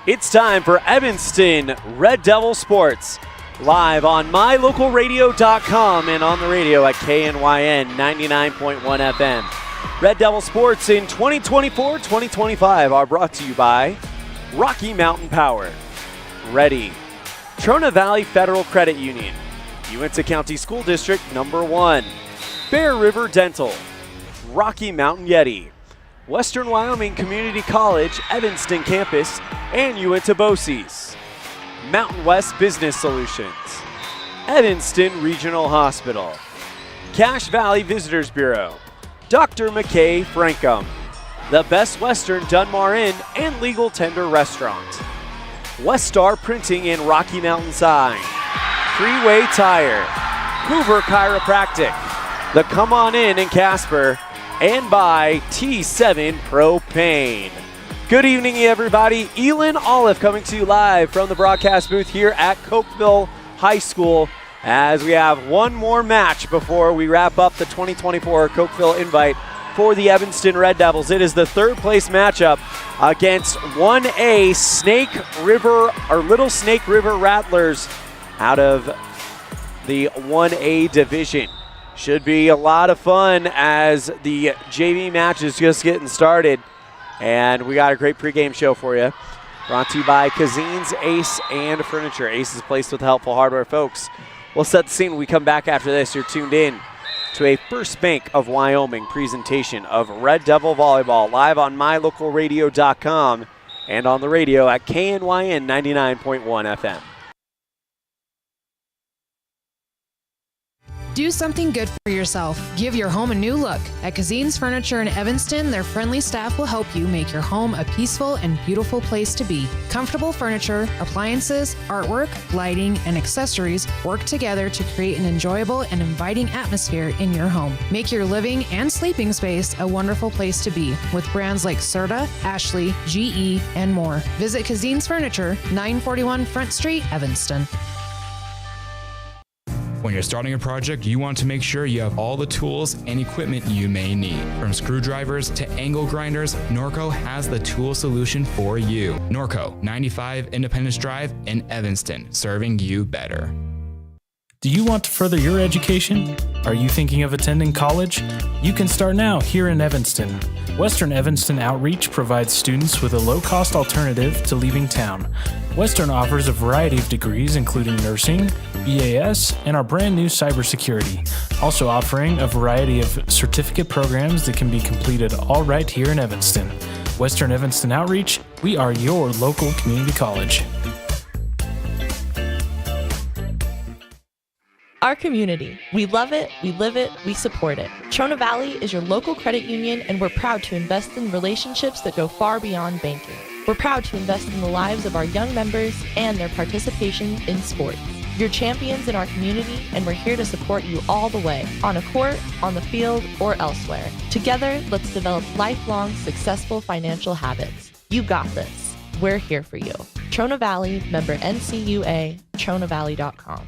It's time for Evanston Red Devil Sports, live on mylocalradio.com and on the radio at KNYN 99.1 FM. Red Devil Sports in 2024-2025 are brought to you by Rocky Mountain Power, Ready, Trona Valley Federal Credit Union, Uinta County School District Number 1, Bear River Dental, Rocky Mountain Yeti, Western Wyoming Community College, Evanston Campus, and Uinta BOCES. Mountain West Business Solutions, Evanston Regional Hospital, Cache Valley Visitors Bureau, Dr. McKay Frankum, the Best Western Dunmar Inn and Legal Tender Restaurant, West Star Printing in Rocky Mountain Sign, Freeway Tire, Hoover Chiropractic, the Come On In Casper, and by T7 Propane. Good evening, everybody. Elan, Olliff coming to you live from the broadcast booth here at Cokeville High School as we have one more match before we wrap up the 2024 Cokeville invite for the Evanston Red Devils. It is the third place matchup against 1A Snake River, or Little Snake River Rattlers out of the 1A division. Should be a lot of fun as the JV match is just getting started. And we got a great pregame show for you. Brought to you by Cazin's Ace and Furniture. Ace is placed with helpful hardware, folks. We'll set the scene when we come back after this. You're tuned in to a First Bank of Wyoming presentation of Red Devil Volleyball live on mylocalradio.com and on the radio at KNYN 99.1 FM. Do something good for yourself. Give your home a new look. At Cazin's Furniture in Evanston, their friendly staff will help you make your home a peaceful and beautiful place to be. Comfortable furniture, appliances, artwork, lighting, and accessories work together to create an enjoyable and inviting atmosphere in your home. Make your living and sleeping space a wonderful place to be with brands like Serta, Ashley, GE, and more. Visit Cazin's Furniture, 941 Front Street, Evanston. When you're starting a project, you want to make sure you have all the tools and equipment you may need. From screwdrivers to angle grinders, Norco has the tool solution for you. Norco, 95 Independence Drive in Evanston, serving you better. Do you want to further your education? Are you thinking of attending college? You can start now here in Evanston. Western Evanston Outreach provides students with a low-cost alternative to leaving town. Western offers a variety of degrees including nursing, BAS, and our brand new cybersecurity, also offering a variety of certificate programs that can be completed all right here in Evanston. Western Evanston Outreach, we are your local community college. Our community. We love it, we live it, we support it. Trona Valley is your local credit union, and we're proud to invest in relationships that go far beyond banking. We're proud to invest in the lives of our young members and their participation in sports. You're champions in our community, and we're here to support you all the way, on a court, on the field, or elsewhere. Together, let's develop lifelong, successful financial habits. You got this. We're here for you. Trona Valley, member NCUA, TronaValley.com.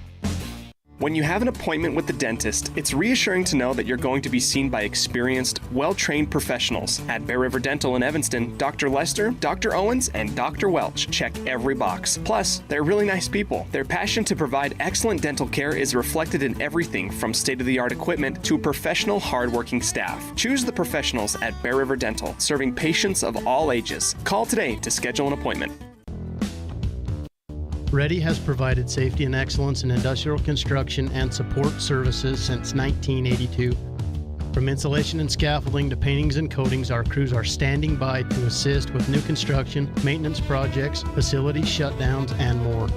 When you have an appointment with the dentist, it's reassuring to know that you're going to be seen by experienced, well-trained professionals. At Bear River Dental in Evanston, Dr. Lester, Dr. Owens, and Dr. Welch check every box. Plus, they're really nice people. Their passion to provide excellent dental care is reflected in everything from state-of-the-art equipment to professional, hardworking staff. Choose the professionals at Bear River Dental, serving patients of all ages. Call today to schedule an appointment. Ready has provided safety and excellence in industrial construction and support services since 1982. From insulation and scaffolding to paintings and coatings, our crews are standing by to assist with new construction, maintenance projects, facility shutdowns, and more.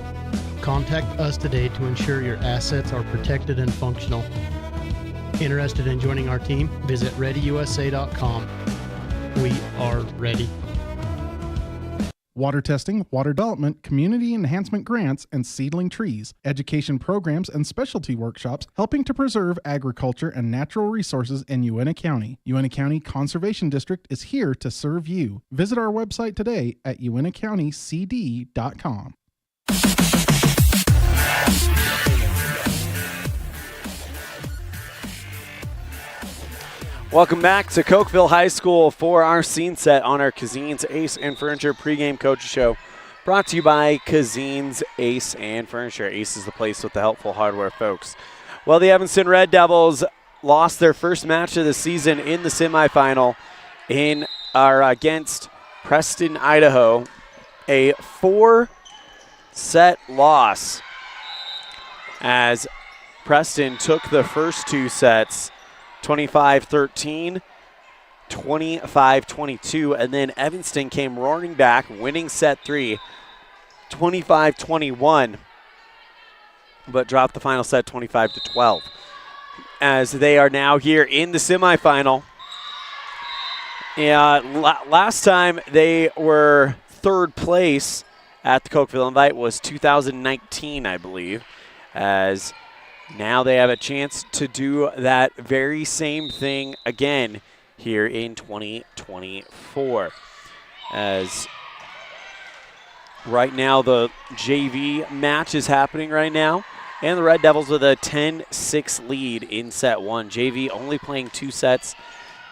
Contact us today to ensure your assets are protected and functional. Interested in joining our team? Visit ReadyUSA.com. We are ready. Water testing, water development, community enhancement grants, and seedling trees, education programs, and specialty workshops helping to preserve agriculture and natural resources in Uinta County. Uinta County Conservation District is here to serve you. Visit our website today at uintacountycd.com. Welcome back to Cokeville High School for our scene set on our Cazin's Ace and Furniture pregame coach show. Brought to you by Cazin's Ace and Furniture. Ace is the place with the helpful hardware, folks. Well, the Evanston Red Devils lost their first match of the season in the semifinal against Preston, Idaho. A 4-set loss as Preston took the first 2 sets, 25-13, 25-22, and then Evanston came roaring back, winning set 3, 25-21, but dropped the final set 25-12. As they are now here in the semifinal. Last time they were 3rd place at the Cokeville Invite was 2019, I believe, as now they have a chance to do that very same thing again here in 2024. As right now the JV match is happening right now, and the Red Devils with a 10-6 lead in set 1. JV only playing 2 sets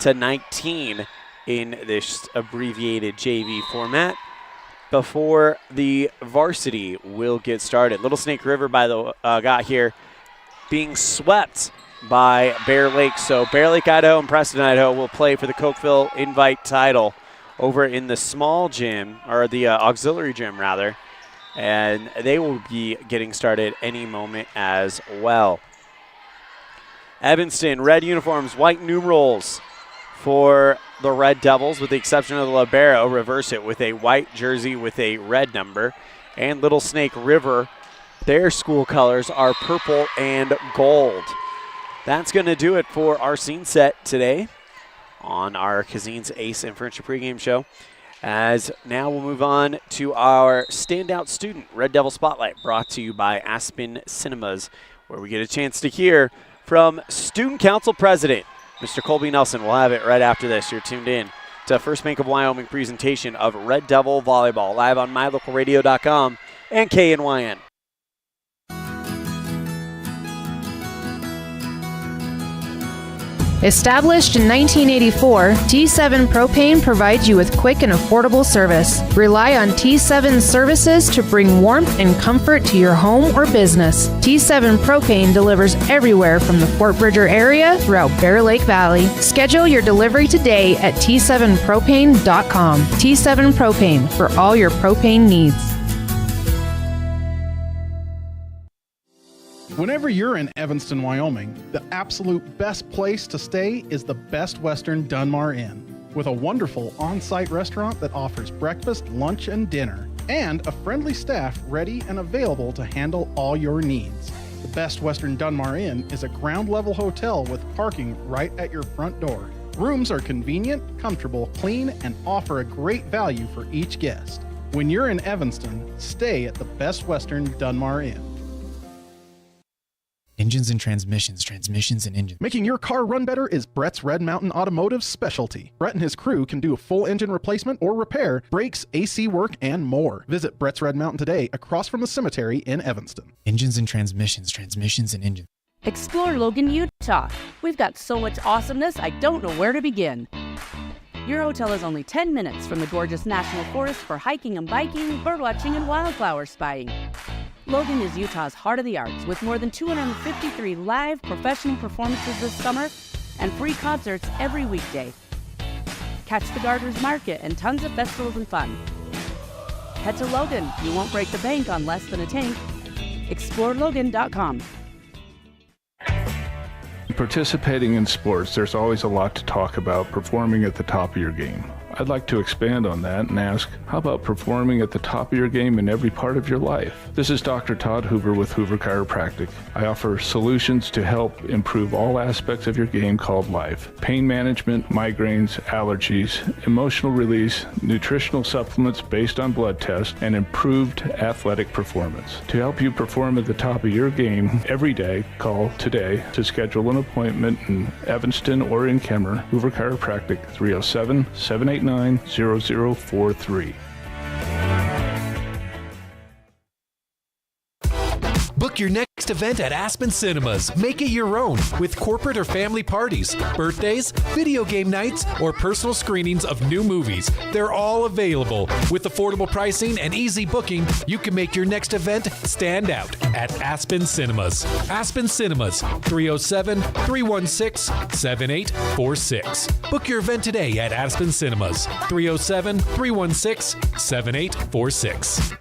to 19 in this abbreviated JV format before the varsity will get started. Little Snake River got here being swept by Bear Lake. So Bear Lake, Idaho and Preston, Idaho will play for the Cokeville Invite title over in the small gym, or the auxiliary gym rather, and they will be getting started any moment as well. Evanston, red uniforms, white numerals for the Red Devils, with the exception of the libero. Reverse it with a white jersey with a red number. And Little Snake River, their school colors are purple and gold. That's going to do it for our scene set today on our Cazin's Ace and Furniture pregame show. As now we'll move on to our standout student Red Devil Spotlight, brought to you by Aspen Cinemas, where we get a chance to hear from Student Council President Mr. Colby Nelson. We'll have it right after this. You're tuned in to First Bank of Wyoming presentation of Red Devil Volleyball, live on mylocalradio.com and KNYN. Established in 1984, T7 Propane provides you with quick and affordable service. Rely on T7's services to bring warmth and comfort to your home or business. T7 Propane delivers everywhere from the Fort Bridger area throughout Bear Lake Valley. Schedule your delivery today at T7propane.com. T7 Propane, for all your propane needs. Whenever you're in Evanston, Wyoming, the absolute best place to stay is the Best Western Dunmar Inn, with a wonderful on-site restaurant that offers breakfast, lunch, and dinner, and a friendly staff ready and available to handle all your needs. The Best Western Dunmar Inn is a ground-level hotel with parking right at your front door. Rooms are convenient, comfortable, clean, and offer a great value for each guest. When you're in Evanston, stay at the Best Western Dunmar Inn. Engines and transmissions, transmissions and engines. Making your car run better is Brett's Red Mountain Automotive's specialty. Brett and his crew can do a full engine replacement or repair, brakes, AC work, and more. Visit Brett's Red Mountain today across from the cemetery in Evanston. Engines and transmissions, transmissions and engines. Explore Logan, Utah. We've got so much awesomeness, I don't know where to begin. Your hotel is only 10 minutes from the gorgeous National Forest for hiking and biking, birdwatching, and wildflower spying. Logan is Utah's heart of the arts, with more than 253 live professional performances this summer and free concerts every weekday. Catch the Garter's Market and tons of festivals and fun. Head to Logan. You won't break the bank on less than a tank. ExploreLogan.com. Participating in sports, there's always a lot to talk about performing at the top of your game. I'd like to expand on that and ask, how about performing at the top of your game in every part of your life? This is Dr. Todd Hoover with Hoover Chiropractic. I offer solutions to help improve all aspects of your game called life. Pain management, migraines, allergies, emotional release, nutritional supplements based on blood tests, and improved athletic performance. To help you perform at the top of your game every day, call today to schedule an appointment in Evanston or in Kemmer. Hoover Chiropractic, 307-789-0043. Book Book your next event at Aspen Cinemas. Make it your own with corporate or family parties, birthdays, video game nights, or personal screenings of new movies. They're all available. With affordable pricing and easy booking, you can make your next event stand out at Aspen Cinemas. Aspen Cinemas, 307-316-7846. Book your event today at Aspen Cinemas, 307-316-7846.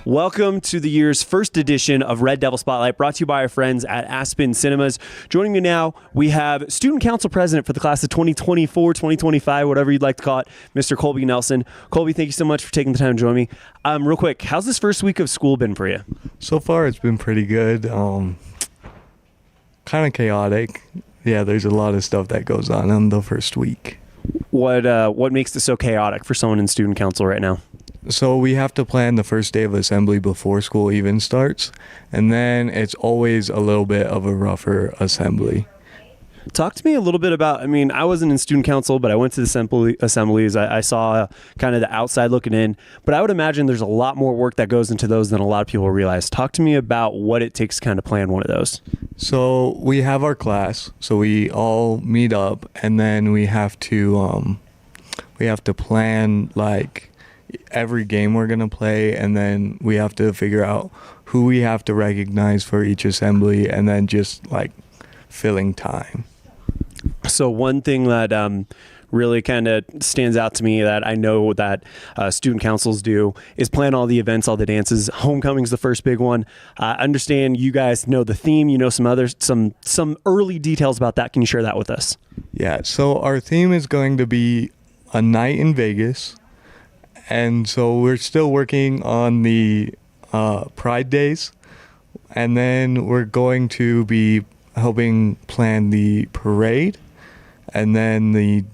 Welcome to the year's first edition of Red Devil Spotlight, brought to you by our friends at Aspen Cinemas. Joining me now, we have Student Council President for the class of 2024, 2025, whatever you'd like to call it, Mr. Colby Nelson. Colby, thank you so much for taking the time to join me. Real quick, how's this first week of school been for you? So far, it's been pretty good. Kind of chaotic. Yeah, there's a lot of stuff that goes on the first week. What makes it so chaotic for someone in Student Council right now? So we have to plan the first day of assembly before school even starts, and then it's always a little bit of a rougher assembly. Talk to me a little bit about, I wasn't in student council, but I went to the assemblies. I saw kind of the outside looking in, but I would imagine there's a lot more work that goes into those than a lot of people realize. Talk to me about what it takes to kind of plan one of those. So we have our class, so we all meet up, and then we have to plan like every game we're going to play, and then we have to figure out who we have to recognize for each assembly, and then just like filling time. So one thing that really kind of stands out to me that I know that student councils do is plan all the events, all the dances. Homecoming's the first big one. I understand you guys know the theme, you know some early details about that. Can you share that with us? Yeah, so our theme is going to be a night in Vegas. And so we're still working on the Pride Days, and then we're going to be helping plan the parade, and then the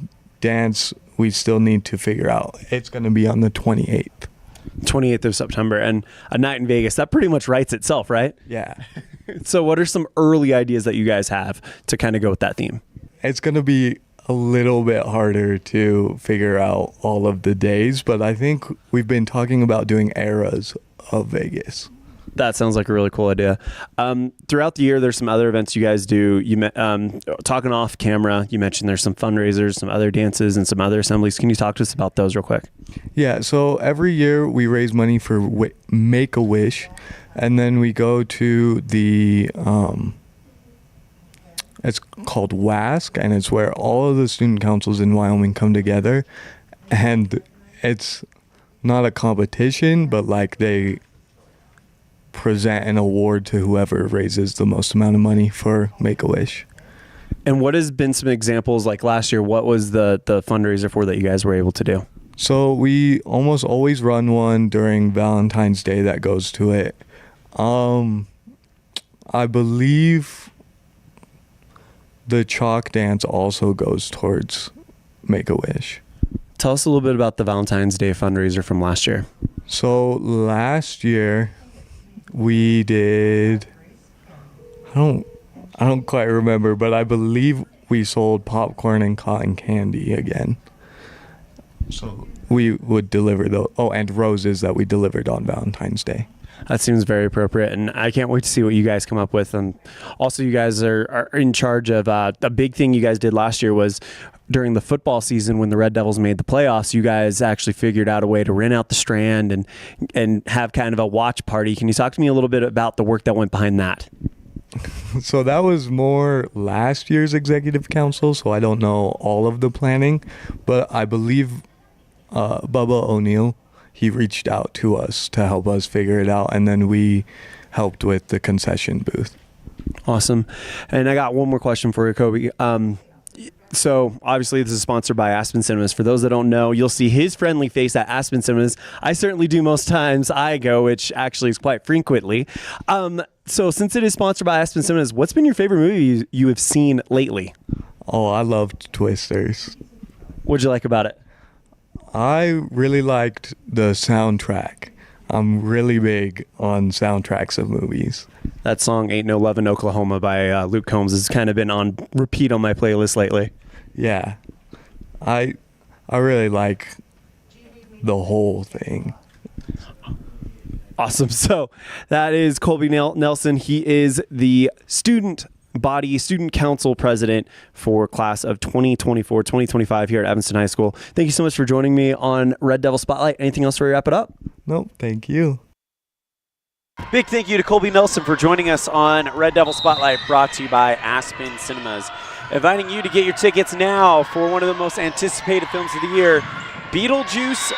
dance we still need to figure out. It's going to be on the 28th. 28th of September, and a night in Vegas. That pretty much writes itself, right? Yeah. So what are some early ideas that you guys have to kind of go with that theme? It's going to be a little bit harder to figure out all of the days, but I think we've been talking about doing eras of Vegas. That sounds like a really cool idea. Throughout the year, there's some other events you guys do. Talking off camera, you mentioned there's some fundraisers, some other dances, and some other assemblies. Can you talk to us about those real quick? Yeah, so every year we raise money for Make-A-Wish, and then we go to the it's called WASC, and it's where all of the student councils in Wyoming come together, and it's not a competition, but like they present an award to whoever raises the most amount of money for Make-A-Wish. And what has been some examples, like last year, what was the fundraiser for that you guys were able to do? So we almost always run one during Valentine's Day that goes to it. I believe the chalk dance also goes towards Make-A-Wish. Tell us a little bit about the Valentine's Day fundraiser from last year. So last year we did, I don't quite remember, but I believe we sold popcorn and cotton candy again. So we would deliver and roses that we delivered on Valentine's Day. That seems very appropriate, and I can't wait to see what you guys come up with. And also, you guys are in charge of a big thing you guys did last year was during the football season when the Red Devils made the playoffs, you guys actually figured out a way to rent out the Strand and have kind of a watch party. Can you talk to me a little bit about the work that went behind that? So that was more last year's executive council, so I don't know all of the planning, but I believe Bubba O'Neill, he reached out to us to help us figure it out, and then we helped with the concession booth. Awesome. And I got one more question for you, Kobe. So obviously this is sponsored by Aspen Cinemas. For those that don't know, you'll see his friendly face at Aspen Cinemas. I certainly do most times I go, which actually is quite frequently. So since it is sponsored by Aspen Cinemas, what's been your favorite movie you have seen lately? Oh, I loved Twisters. What'd you like about it? I really liked the soundtrack. I'm really big on soundtracks of movies. That song Ain't No Love in Oklahoma by Luke Combs has kind of been on repeat on my playlist lately. Yeah. I really like the whole thing. Awesome. So that is Colby Nelson. He is the student council president for class of 2024-2025 here at Evanston High School. Thank you so much for joining me on Red Devil Spotlight. Anything else before we wrap it up? Nope. Thank you. Big thank you to Colby Nelson for joining us on Red Devil Spotlight, brought to you by Aspen Cinemas. Inviting you to get your tickets now for one of the most anticipated films of the year, Beetlejuice.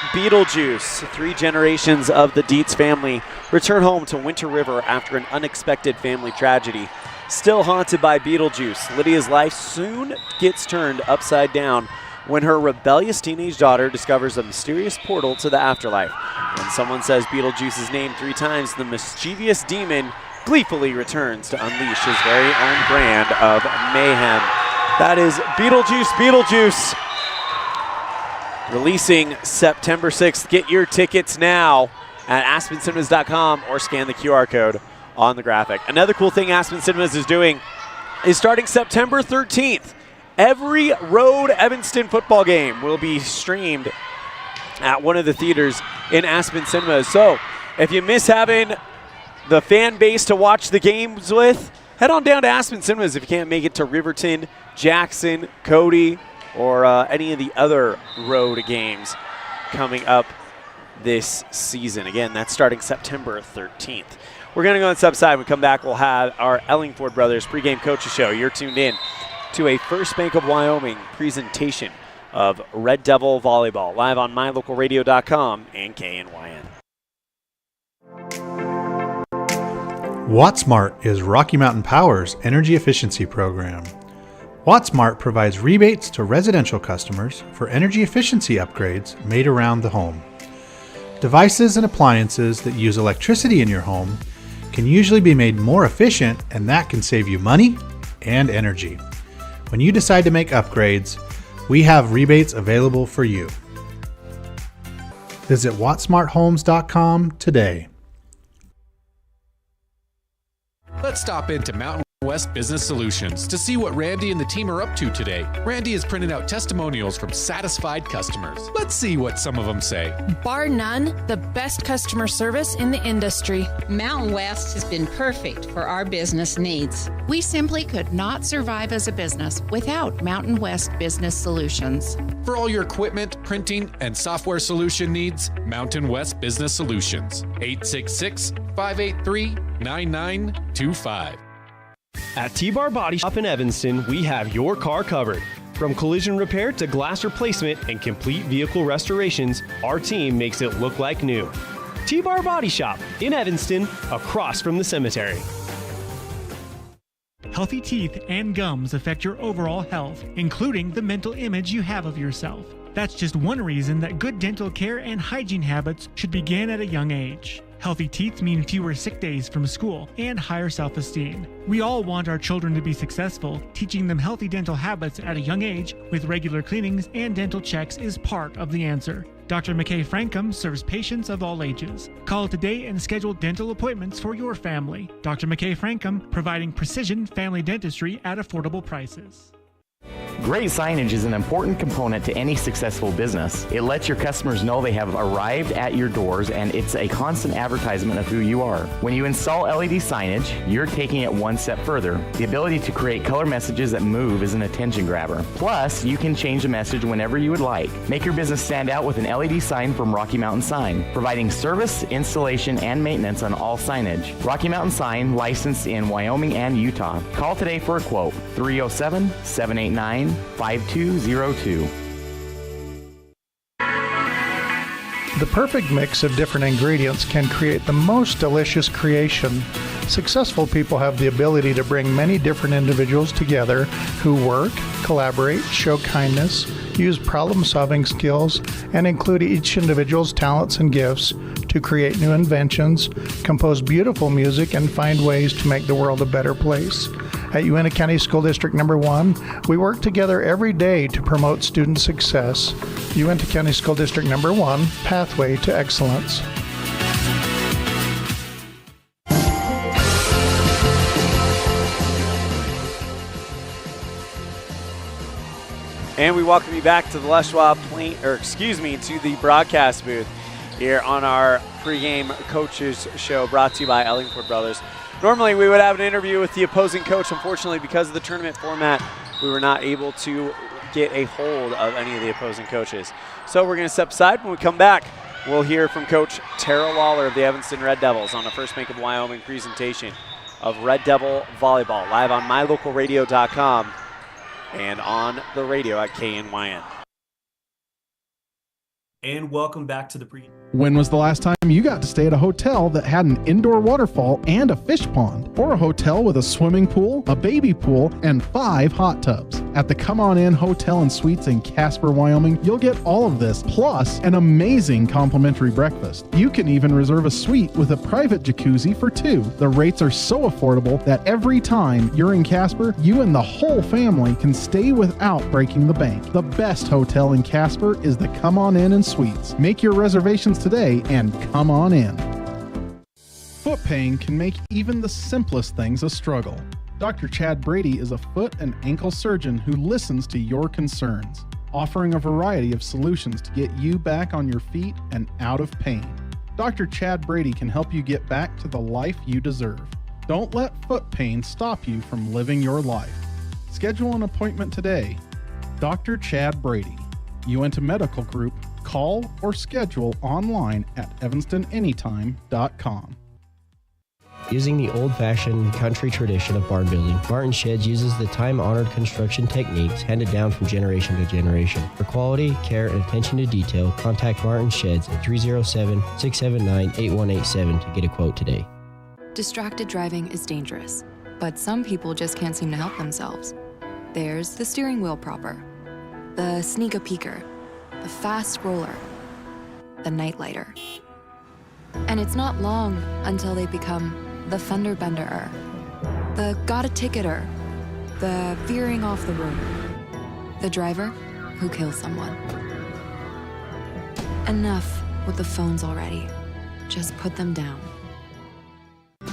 3 generations of the Dietz family return home to Winter River after an unexpected family tragedy. Still haunted by Beetlejuice, Lydia's life soon gets turned upside down when her rebellious teenage daughter discovers a mysterious portal to the afterlife. When someone says Beetlejuice's name 3 times, the mischievous demon gleefully returns to unleash his very own brand of mayhem. That is Beetlejuice. Releasing September 6th. Get your tickets now at aspencinemas.com or scan the QR code on the graphic. Another cool thing Aspen Cinemas is doing is starting September 13th. Every road Evanston football game will be streamed at one of the theaters in Aspen Cinemas. So if you miss having the fan base to watch the games with, head on down to Aspen Cinemas if you can't make it to Riverton, Jackson, Cody, or any of the other road games coming up this season. Again, that's starting September 13th. We're going to go inside. When we come back, we'll have our Ellingford Brothers pregame coaches show. You're tuned in to a First Bank of Wyoming presentation of Red Devil Volleyball, live on mylocalradio.com and KNYN. WattSmart is Rocky Mountain Power's energy efficiency program. WattSmart provides rebates to residential customers for energy efficiency upgrades made around the home. Devices and appliances that use electricity in your home can usually be made more efficient, and that can save you money and energy. When you decide to make upgrades, we have rebates available for you. Visit wattsmarthomes.com today. Let's stop into Mountain West Business Solutions to see what Randy and the team are up to today. Randy is printing out testimonials from satisfied customers. Let's see what some of them say. Bar none, the best customer service in the industry. Mountain West has been perfect for our business needs. We simply could not survive as a business without Mountain West Business Solutions. For all your equipment, printing, and software solution needs, Mountain West Business Solutions. 866-583-9925. At T-Bar Body Shop in Evanston, we have your car covered. From collision repair to glass replacement and complete vehicle restorations, our team makes it look like new. T-Bar Body Shop in Evanston, across from the cemetery. Healthy teeth and gums affect your overall health, including the mental image you have of yourself. That's just one reason that good dental care and hygiene habits should begin at a young age. Healthy teeth mean fewer sick days from school and higher self-esteem. We all want our children to be successful. Teaching them healthy dental habits at a young age with regular cleanings and dental checks is part of the answer. Dr. McKay Frankum serves patients of all ages. Call today and schedule dental appointments for your family. Dr. McKay Frankum, providing precision family dentistry at affordable prices. Great signage is an important component to any successful business. It lets your customers know they have arrived at your doors, and it's a constant advertisement of who you are. When you install LED signage, you're taking it one step further. The ability to create color messages that move is an attention grabber. Plus, you can change the message whenever you would like. Make your business stand out with an LED sign from Rocky Mountain Sign, providing service, installation, and maintenance on all signage. Rocky Mountain Sign, licensed in Wyoming and Utah. Call today for a quote, 307-789-5202. The perfect mix of different ingredients can create the most delicious creation. Successful people have the ability to bring many different individuals together who work, collaborate, show kindness, use problem-solving skills, and include each individual's talents and gifts to create new inventions, compose beautiful music, and find ways to make the world a better place. At Uintah County School District No. 1, we work together every day to promote student success. Uintah County School District No. 1, Pathway to Excellence. And we welcome you back to the Les Schwab to the broadcast booth here on our pregame coaches show brought to you by Ellingford Brothers. Normally we would have an interview with the opposing coach. Unfortunately, because of the tournament format, we were not able to get a hold of any of the opposing coaches. So we're going to step aside. When we come back, we'll hear from Coach Tara Lawler of the Evanston Red Devils on the First Bank of Wyoming presentation of Red Devil Volleyball, live on mylocalradio.com and on the radio at KNYN. And welcome back to the pregame. When was the last time you got to stay at a hotel that had an indoor waterfall and a fish pond? Or a hotel with a swimming pool, a baby pool, and 5 hot tubs? At the Come On In Hotel and Suites in Casper, Wyoming, you'll get all of this, plus an amazing complimentary breakfast. You can even reserve a suite with a private jacuzzi for 2. The rates are so affordable that every time you're in Casper, you and the whole family can stay without breaking the bank. The best hotel in Casper is the Come On In and Suites. Make your reservations today and come on in. Foot pain can make even the simplest things a struggle. Dr. Chad Brady is a foot and ankle surgeon who listens to your concerns, offering a variety of solutions to get you back on your feet and out of pain. Dr. Chad Brady can help you get back to the life you deserve. Don't let foot pain stop you from living your life. Schedule an appointment today. Dr. Chad Brady, Uinta Medical Group. Call or schedule online at evanstonanytime.com. Using the old-fashioned country tradition of barn building, Martin Sheds uses the time-honored construction techniques handed down from generation to generation. For quality, care, and attention to detail, contact Martin Sheds at 307-679-8187 to get a quote today. Distracted driving is dangerous, but some people just can't seem to help themselves. There's the steering wheel propper, the sneak-a-peeker, the fast scroller, the nightlighter. And it's not long until they become the fender benderer, the got a ticketer, the veering off the road, the driver who kills someone. Enough with the phones already. Just put them down.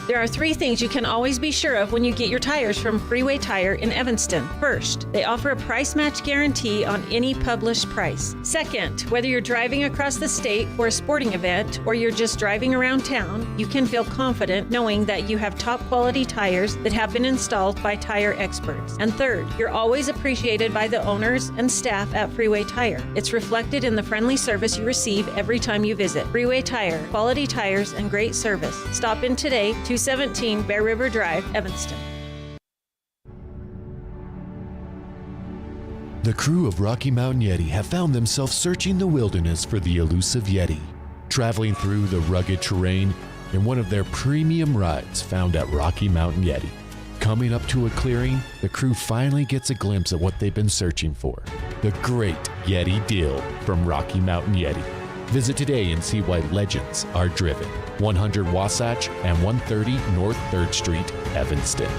There are 3 things you can always be sure of when you get your tires from Freeway Tire in Evanston. First, they offer a price match guarantee on any published price. Second, whether you're driving across the state for a sporting event or you're just driving around town, you can feel confident knowing that you have top quality tires that have been installed by tire experts. And third, you're always appreciated by the owners and staff at Freeway Tire. It's reflected in the friendly service you receive every time you visit. Freeway Tire, quality tires and great service. Stop in today, 217 Bear River Drive, Evanston. The crew of Rocky Mountain Yeti have found themselves searching the wilderness for the elusive Yeti, traveling through the rugged terrain in one of their premium rides found at Rocky Mountain Yeti. Coming up to a clearing, the crew finally gets a glimpse of what they've been searching for, the great Yeti deal from Rocky Mountain Yeti. Visit today and see why legends are driven. 100 Wasatch and 130 North 3rd Street, Evanston.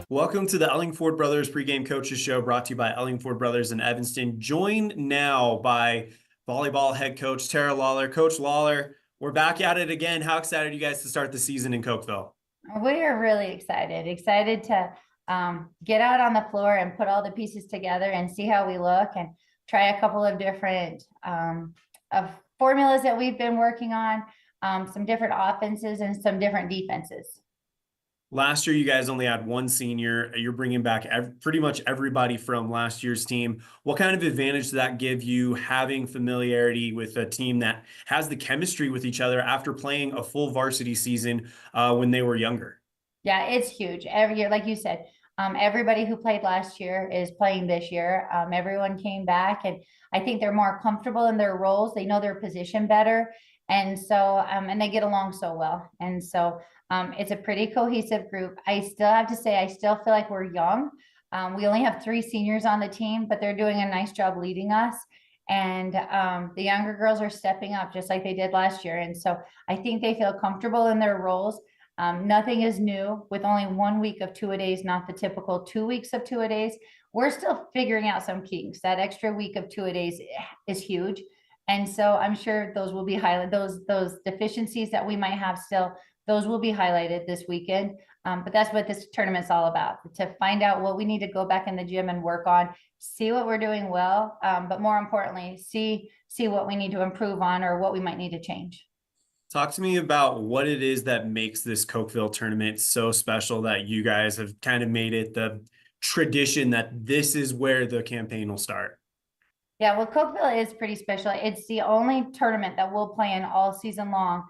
Welcome to the Ellingford Brothers pregame coaches show brought to you by Ellingford Brothers in Evanston. Joined now by volleyball head coach Tara Lawler. Coach Lawler, we're back at it again. How excited are you guys to start the season in Cokeville? We are really excited to get out on the floor and put all the pieces together and see how we look and try a couple of different formulas that we've been working on, some different offenses and some different defenses. Last year, you guys only had one senior. You're bringing back pretty much everybody from last year's team. What kind of advantage does that give you having familiarity with a team that has the chemistry with each other after playing a full varsity season when they were younger? Yeah, it's huge. Every year, like you said, everybody who played last year is playing this year. Everyone came back, and I think they're more comfortable in their roles. They know their position better. And so, and they get along so well. And so it's a pretty cohesive group. I still have to say, I still feel like we're young. We only have 3 seniors on the team, but they're doing a nice job leading us. And the younger girls are stepping up just like they did last year. And so I think they feel comfortable in their roles. Nothing is new with only 1 week of two-a-days, not the typical 2 weeks of two-a-days. We're still figuring out some kinks. That extra week of two-a-days is huge. And so I'm sure those will be highlighted, those deficiencies that we might have still, those will be highlighted this weekend. But that's what this tournament's all about, to find out what we need to go back in the gym and work on, see what we're doing well, but more importantly, see what we need to improve on or what we might need to change. Talk to me about what it is that makes this Cokeville tournament so special that you guys have kind of made it the tradition that this is where the campaign will start. Yeah, well, Cokeville is pretty special. It's the only tournament that we'll play in all season long.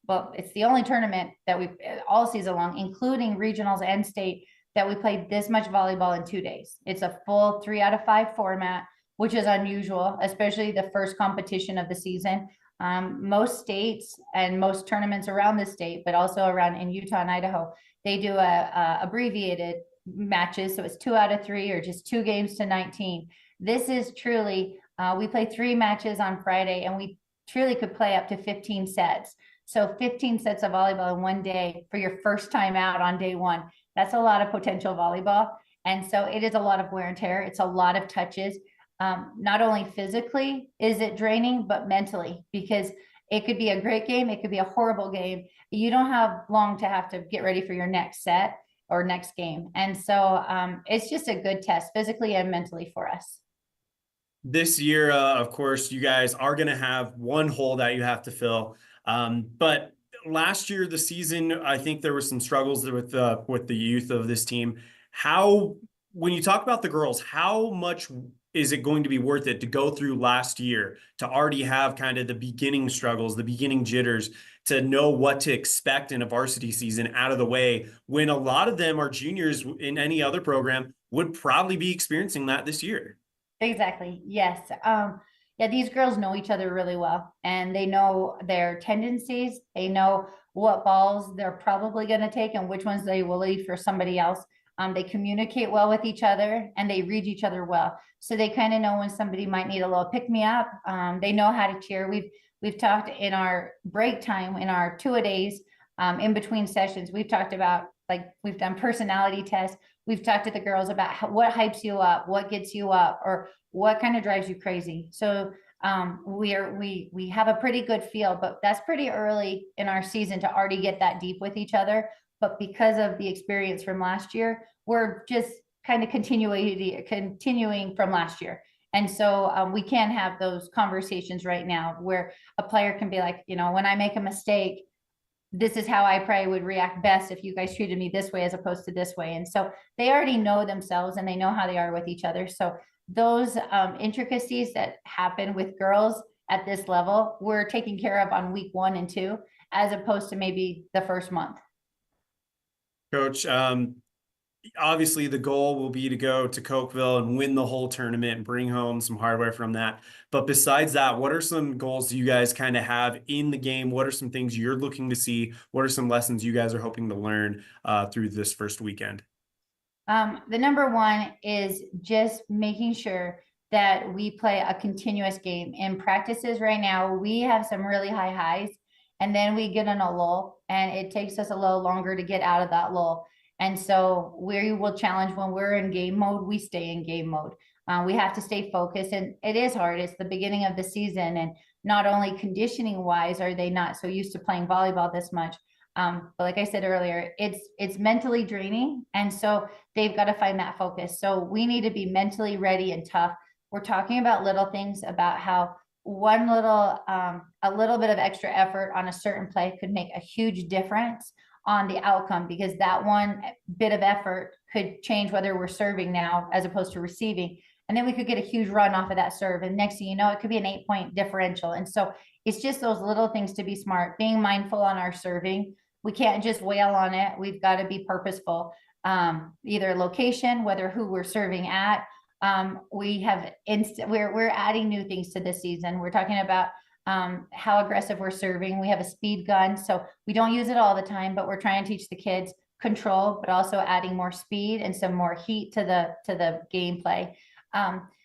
But it's the only tournament that we all season long, including regionals and state, that we played this much volleyball in 2 days. It's a full 3 out of 5 format, which is unusual, especially the first competition of the season. Most states and most tournaments around the state, but also around in Utah and Idaho, they do a abbreviated matches. So it's 2 out of 3 or just 2 games to 19. This is truly, we play 3 matches on Friday, and we truly could play up to 15 sets. So 15 sets of volleyball in 1 day for your first time out on day 1. That's a lot of potential volleyball. And so it is a lot of wear and tear. It's a lot of touches. Not only physically is it draining, but mentally, because it could be a great game. It could be a horrible game. You don't have long to have to get ready for your next set or next game. And so it's just a good test physically and mentally for us. This year, of course, you guys are going to have 1 hole that you have to fill. But last year, the season, I think there were some struggles with the youth of this team. When you talk about the girls, how much is it going to be worth it to go through last year, to already have kind of the beginning struggles, the beginning jitters, to know what to expect in a varsity season out of the way, when a lot of them are juniors in any other program would probably be experiencing that this year? Exactly. Yes. Yeah, these girls know each other really well, and they know their tendencies. They know what balls they're probably going to take and which ones they will leave for somebody else. They communicate well with each other, and they read each other well. So they kind of know when somebody might need a little pick me up. They know how to cheer. We've talked in our break time, in our 2-a-days, in between sessions. We've talked about, like, we've done personality tests. We've talked to the girls about what hypes you up, what gets you up, or what kind of drives you crazy. So we have a pretty good feel, but that's pretty early in our season to already get that deep with each other. But because of the experience from last year, we're just kind of continuing from last year. And so we can have those conversations right now where a player can be like, when I make a mistake, this is how I probably would react best if you guys treated me this way as opposed to this way. And so they already know themselves, and they know how they are with each other. So those intricacies that happen with girls at this level, we're taking care of on week 1 and 2, as opposed to maybe the first month. Coach, obviously the goal will be to go to Cokeville and win the whole tournament and bring home some hardware from that. But besides that, what are some goals you guys kind of have in the game? What are some things you're looking to see? What are some lessons you guys are hoping to learn through this first weekend? The number 1 is just making sure that we play a continuous game. In practices right now, we have some really high highs, and then we get in a lull, and it takes us a little longer to get out of that lull. And so we will challenge when we're in game mode, we stay in game mode. We have to stay focused, and it is hard. It's the beginning of the season, and not only conditioning wise are they not so used to playing volleyball this much, but like I said earlier, it's mentally draining. And so they've got to find that focus. So we need to be mentally ready and tough. We're talking about little things, about how a little bit of extra effort on a certain play could make a huge difference on the outcome, because that one bit of effort could change whether we're serving now as opposed to receiving. And then we could get a huge run off of that serve. And next thing you know, it could be an 8-point differential. And so it's just those little things to be smart, being mindful on our serving. We can't just wail on it. We've got to be purposeful, either location, whether who we're serving at. We're adding new things to this season. We're talking about how aggressive we're serving. We have a speed gun, so we don't use it all the time, but we're trying to teach the kids control, but also adding more speed and some more heat to the gameplay.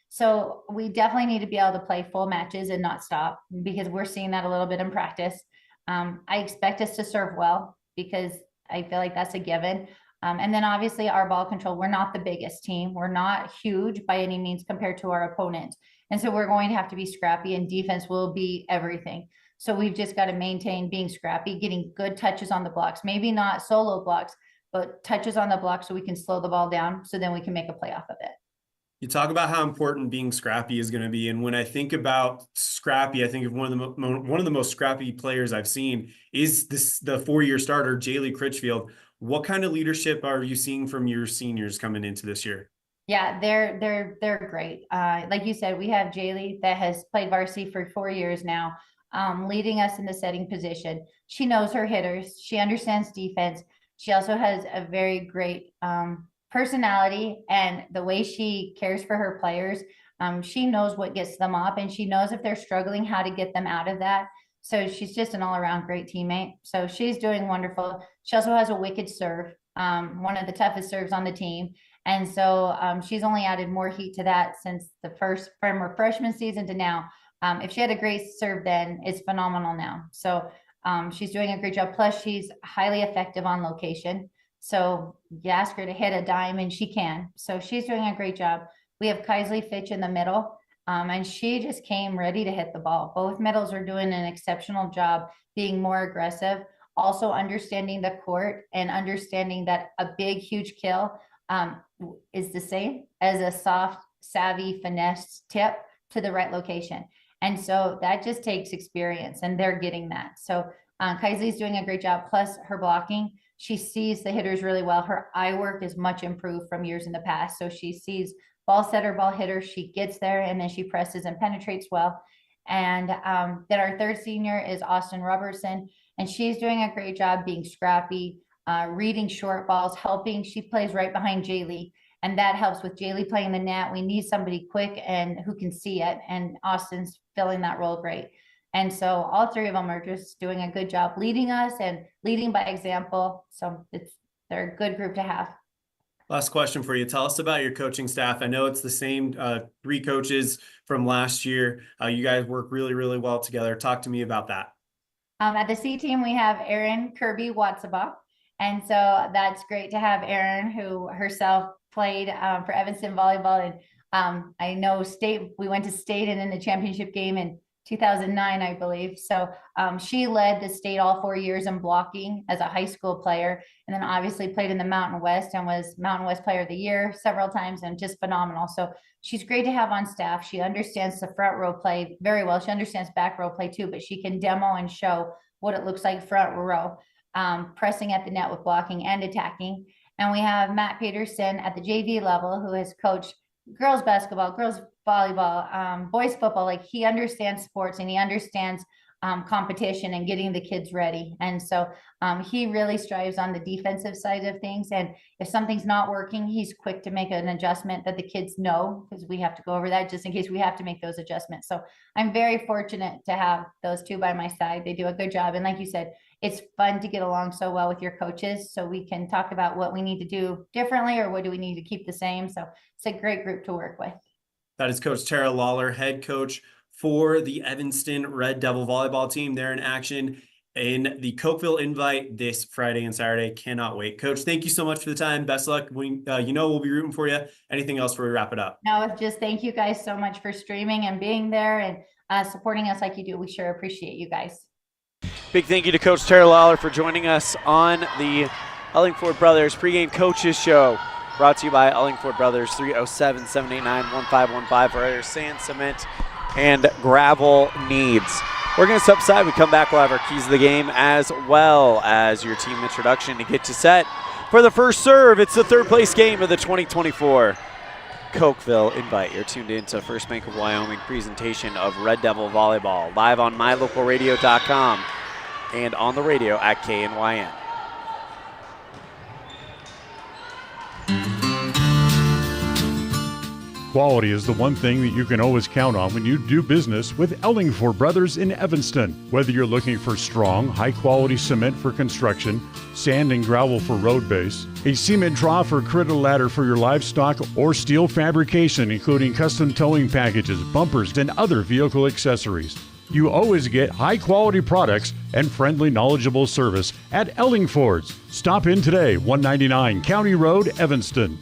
So we definitely need to be able to play full matches and not stop, because we're seeing that a little bit in practice. I expect us to serve well, because I feel like that's a given. And then obviously our ball control, we're not the biggest team. We're not huge by any means compared to our opponent. And so we're going to have to be scrappy, and defense will be everything. So we've just got to maintain being scrappy, getting good touches on the blocks, maybe not solo blocks, but touches on the block so we can slow the ball down so then we can make a play off of it. You talk about how important being scrappy is going to be, and when I think about scrappy, I think of one of the most scrappy players I've seen is the 4-year starter, Jaylee Critchfield. What kind of leadership are you seeing from your seniors coming into this year? Yeah, they're great. Like you said, we have Jaylee that has played varsity for 4 years now, leading us in the setting position. She knows her hitters. She understands defense. She also has a very great personality, and the way she cares for her players. She knows what gets them up, and she knows if they're struggling, how to get them out of that. So she's just an all-around great teammate. So she's doing wonderful. She also has a wicked serve, one of the toughest serves on the team. And so she's only added more heat to that since from her freshman season to now. If she had a great serve then, it's phenomenal now. So she's doing a great job. Plus, she's highly effective on location. So you ask her to hit a dime and she can. So she's doing a great job. We have Kaisley Fitch in the middle, and she just came ready to hit the ball. Both middles are doing an exceptional job being more aggressive, also understanding the court and understanding that a big, huge kill is the same as a soft, savvy, finesse tip to the right location. And so that just takes experience, and they're getting that. So Kaisley's doing a great job. Plus her blocking, she sees the hitters really well. Her eye work is much improved from years in the past. So she sees ball setter, ball hitter. She gets there, and then she presses and penetrates well. And then our third senior is Austin Robertson, and she's doing a great job being scrappy, reading short balls, helping. She plays right behind Jaylee, and that helps with Jaylee playing the net. We need somebody quick and who can see it, and Austin's filling that role great. And so all three of them are just doing a good job leading us and leading by example. So they're a good group to have. Last question for you. Tell us about your coaching staff. I know it's the same 3 coaches from last year. You guys work really, really well together. Talk to me about that. At the C team, we have Erin Kirby Watsabaugh. And so that's great to have Erin, who herself played for Evanston Volleyball. And I know we went to state and in the championship game in 2009, I believe. So she led the state all 4 years in blocking as a high school player, and then obviously played in the Mountain West and was Mountain West Player of the Year several times, and just phenomenal. So she's great to have on staff. She understands the front row play very well. She understands back row play too, but she can demo and show what it looks like front row, pressing at the net with blocking and attacking. And we have Matt Peterson at the JV level, who has coached girls basketball, girls volleyball, boys football. Like, he understands sports, and he understands competition and getting the kids ready. And so he really strives on the defensive side of things. And if something's not working, he's quick to make an adjustment that the kids know, because we have to go over that just in case we have to make those adjustments. So I'm very fortunate to have those two by my side. They do a good job. And like you said, it's fun to get along so well with your coaches, so we can talk about what we need to do differently or what do we need to keep the same. So it's a great group to work with. That is Coach Tara Lawler, head coach for the Evanston Red Devil volleyball team. They're in action in the Cokeville Invite this Friday and Saturday. Cannot wait. Coach, thank you so much for the time. Best of luck. We'll be rooting for you. Anything else before we wrap it up? No, just thank you guys so much for streaming and being there and supporting us like you do. We sure appreciate you guys. Big thank you to Coach Tara Lawler for joining us on the Ellingford Brothers pregame coaches show. Brought to you by Ellingford Brothers, 307-789-1515 for your sand, cement, and gravel needs. We're going to step aside. We come back, we'll have our keys of the game as well as your team introduction to get you set for the first serve. It's the third place game of the 2024 Cokeville Invite. You're tuned in to First Bank of Wyoming presentation of Red Devil Volleyball, live on mylocalradio.com and on the radio at KNYN. Quality is the one thing that you can always count on when you do business with Ellingford Brothers in Evanston. Whether you're looking for strong, high-quality cement for construction, sand and gravel for road base, a cement trough or critter ladder for your livestock, or steel fabrication, including custom towing packages, bumpers, and other vehicle accessories, you always get high-quality products and friendly, knowledgeable service at Ellingford's. Stop in today, 199 County Road, Evanston.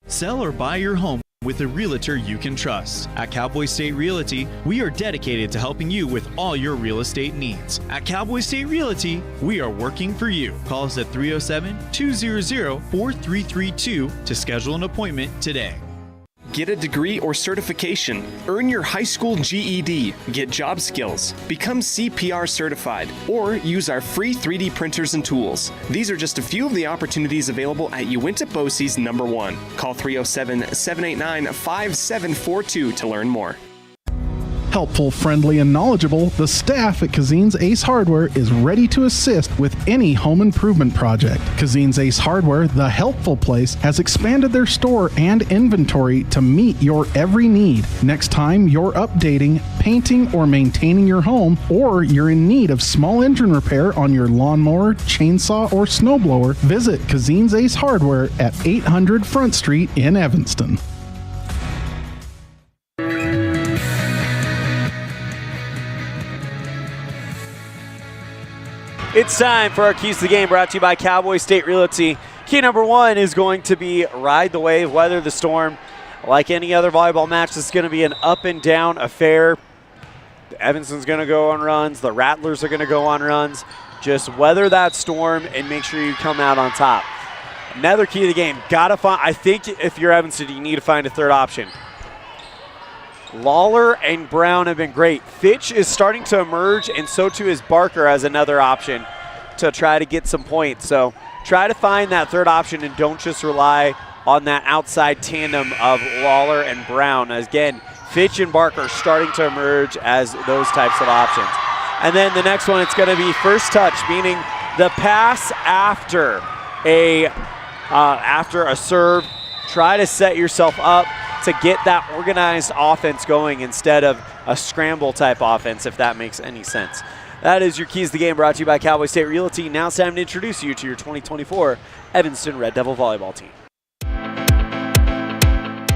Sell or buy your home with a realtor you can trust. At Cowboy State Realty, we are dedicated to helping you with all your real estate needs. At Cowboy State Realty, we are working for you. Call us at 307-200-4332 to schedule an appointment today. Get a degree or certification. Earn your high school GED. Get job skills. Become CPR certified. Or use our free 3D printers and tools. These are just a few of the opportunities available at Uinta BOCES number 1. Call 307-789-5742 to learn more. Helpful, friendly, and knowledgeable, the staff at Cazin's Ace Hardware is ready to assist with any home improvement project. Cazin's Ace Hardware, the helpful place, has expanded their store and inventory to meet your every need. Next time you're updating, painting, or maintaining your home, or you're in need of small engine repair on your lawnmower, chainsaw, or snowblower, visit Cazin's Ace Hardware at 800 Front Street in Evanston. It's time for our Keys to the Game, brought to you by Cowboy State Realty. Key number 1 is going to be ride the wave, weather the storm. Like any other volleyball match, this is going to be an up and down affair. Evanston's going to go on runs. The Rattlers are going to go on runs. Just weather that storm and make sure you come out on top. Another key to the game, gotta find. I think if you're Evanston, you need to find a third option. Lawler and Brown have been great. Fitch is starting to emerge, and so too is Barker as another option to try to get some points. So try to find that third option and don't just rely on that outside tandem of Lawler and Brown. Again, Fitch and Barker starting to emerge as those types of options. And then the next one, it's going to be first touch, meaning the pass after a serve. Try to set yourself up to get that organized offense going instead of a scramble type offense, if that makes any sense. That is your Keys to the Game, brought to you by Cowboy State Realty. Now it's time to introduce you to your 2024 Evanston Red Devil volleyball team.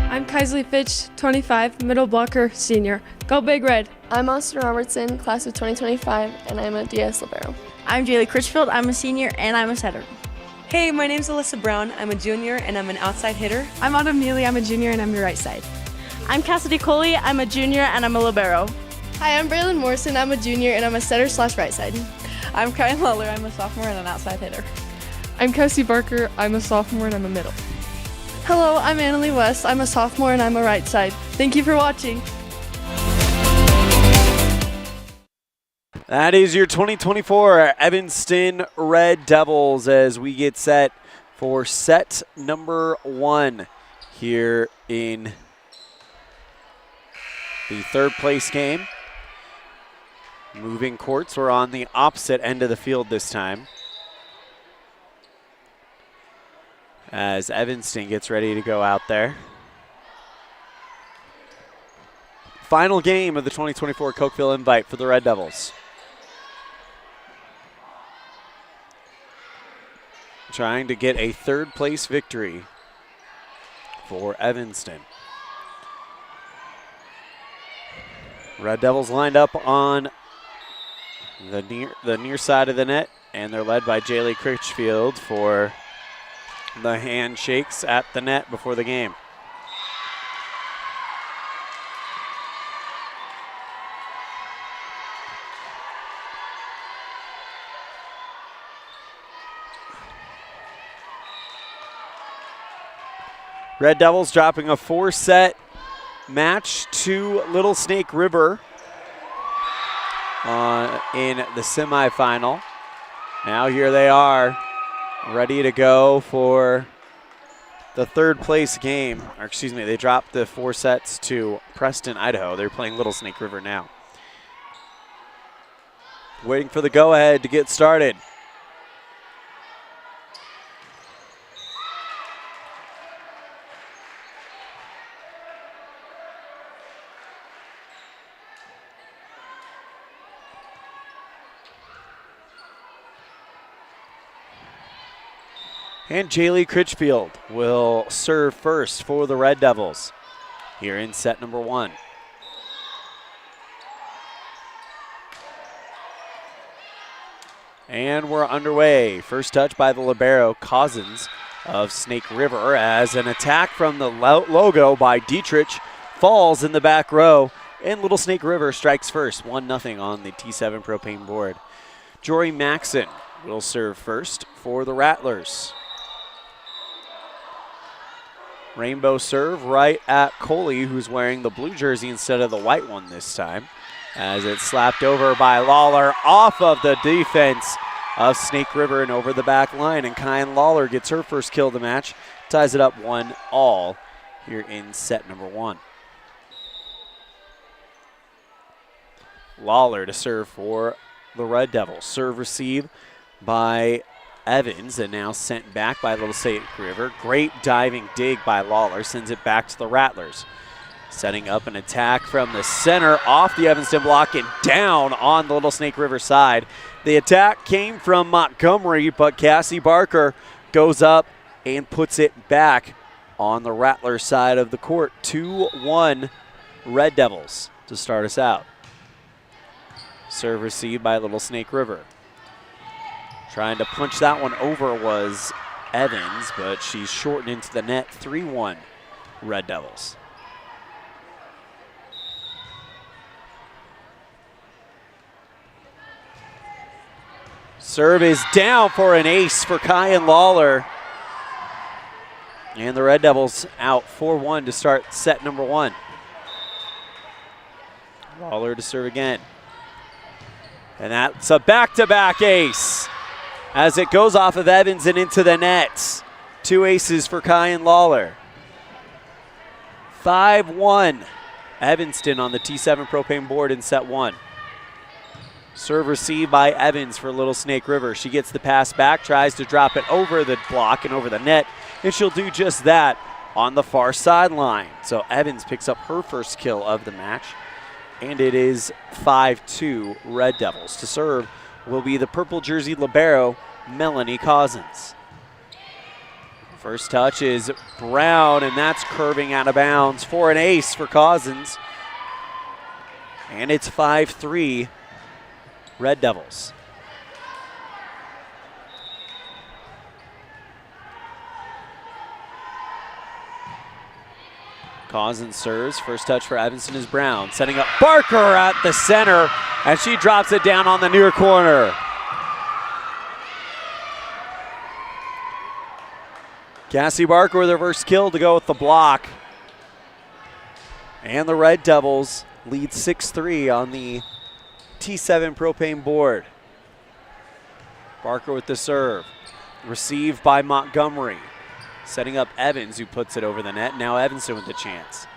I'm Kaisley Fitch, 25, middle blocker, senior. Go Big Red. I'm Austin Robertson, class of 2025, and I'm a DS libero. I'm Jaylee Critchfield, I'm a senior, and I'm a setter. Hey, my name's Alyssa Brown. I'm a junior and I'm an outside hitter. I'm Autumn Neely. I'm a junior and I'm your right side. I'm Cassidy Coley. I'm a junior and I'm a libero. Hi, I'm Braylon Morrison. I'm a junior and I'm a setter/right side. I'm Kyan Lawler. I'm a sophomore and an outside hitter. I'm Kelsey Barker. I'm a sophomore and I'm a middle. Hello, I'm Annalie West. I'm a sophomore and I'm a right side. Thank you for watching. That is your 2024 Evanston Red Devils as we get set for set number 1 here in the third place game. Moving courts, we're on the opposite end of the field this time, as Evanston gets ready to go out there. Final game of the 2024 Cokeville Invite for the Red Devils. Trying to get a third place victory for Evanston. Red Devils lined up on the near side of the net, and they're led by Jaylee Critchfield for the handshakes at the net before the game. Red Devils dropping a 4-set match to Little Snake River in the semifinal. Now here they are, ready to go for the third place game. Or excuse me, they dropped the 4 sets to Preston, Idaho. They're playing Little Snake River now. Waiting for the go-ahead to get started. And Jaylee Critchfield will serve first for the Red Devils here in set number 1. And we're underway. First touch by the libero, Cazin, of Snake River as an attack from the logo by Dietrich falls in the back row, and Little Snake River strikes first, 1-0 on the T7 propane board. Jory Maxon will serve first for the Rattlers. Rainbow serve right at Coley, who's wearing the blue jersey instead of the white one this time, as it's slapped over by Lawler off of the defense of Snake River and over the back line. And Kyan Lawler gets her first kill of the match, ties it up 1-1 here in set number 1. Lawler to serve for the Red Devils. Serve receive by Evans and now sent back by Little Snake River. Great diving dig by Lawler, sends it back to the Rattlers. Setting up an attack from the center off the Evanston block and down on the Little Snake River side. The attack came from Montgomery, but Cassie Barker goes up and puts it back on the Rattler side of the court. 2-1 Red Devils to start us out. Serve received by Little Snake River. Trying to punch that one over was Evans, but she's shortened into the net. 3-1 Red Devils. Serve is down for an ace for Kyan Lawler. And the Red Devils out 4-1 to start set number 1. Lawler to serve again. And that's a back-to-back ace as it goes off of Evans and into the nets. 2 aces for Kyan Lawler. 5-1 Evanston on the T7 propane board in set 1. Serve received by Evans for Little Snake River. She gets the pass back, tries to drop it over the block and over the net, and she'll do just that on the far sideline. So Evans picks up her first kill of the match, and it is 5-2 Red Devils. To serve will be the purple jersey libero, Melanie Cazin. First touch is Brown, and that's curving out of bounds for an ace for Cazin. And it's 5-3 Red Devils. Cazin serves. First touch for Evanston is Brown. Setting up Barker at the center, and she drops it down on the near corner. Cassie Barker with her first kill to go with the block. And the Red Devils lead 6-3 on the T7 propane board. Barker with the serve. Received by Montgomery. Setting up Evans, who puts it over the net. Now Evanston with the chance.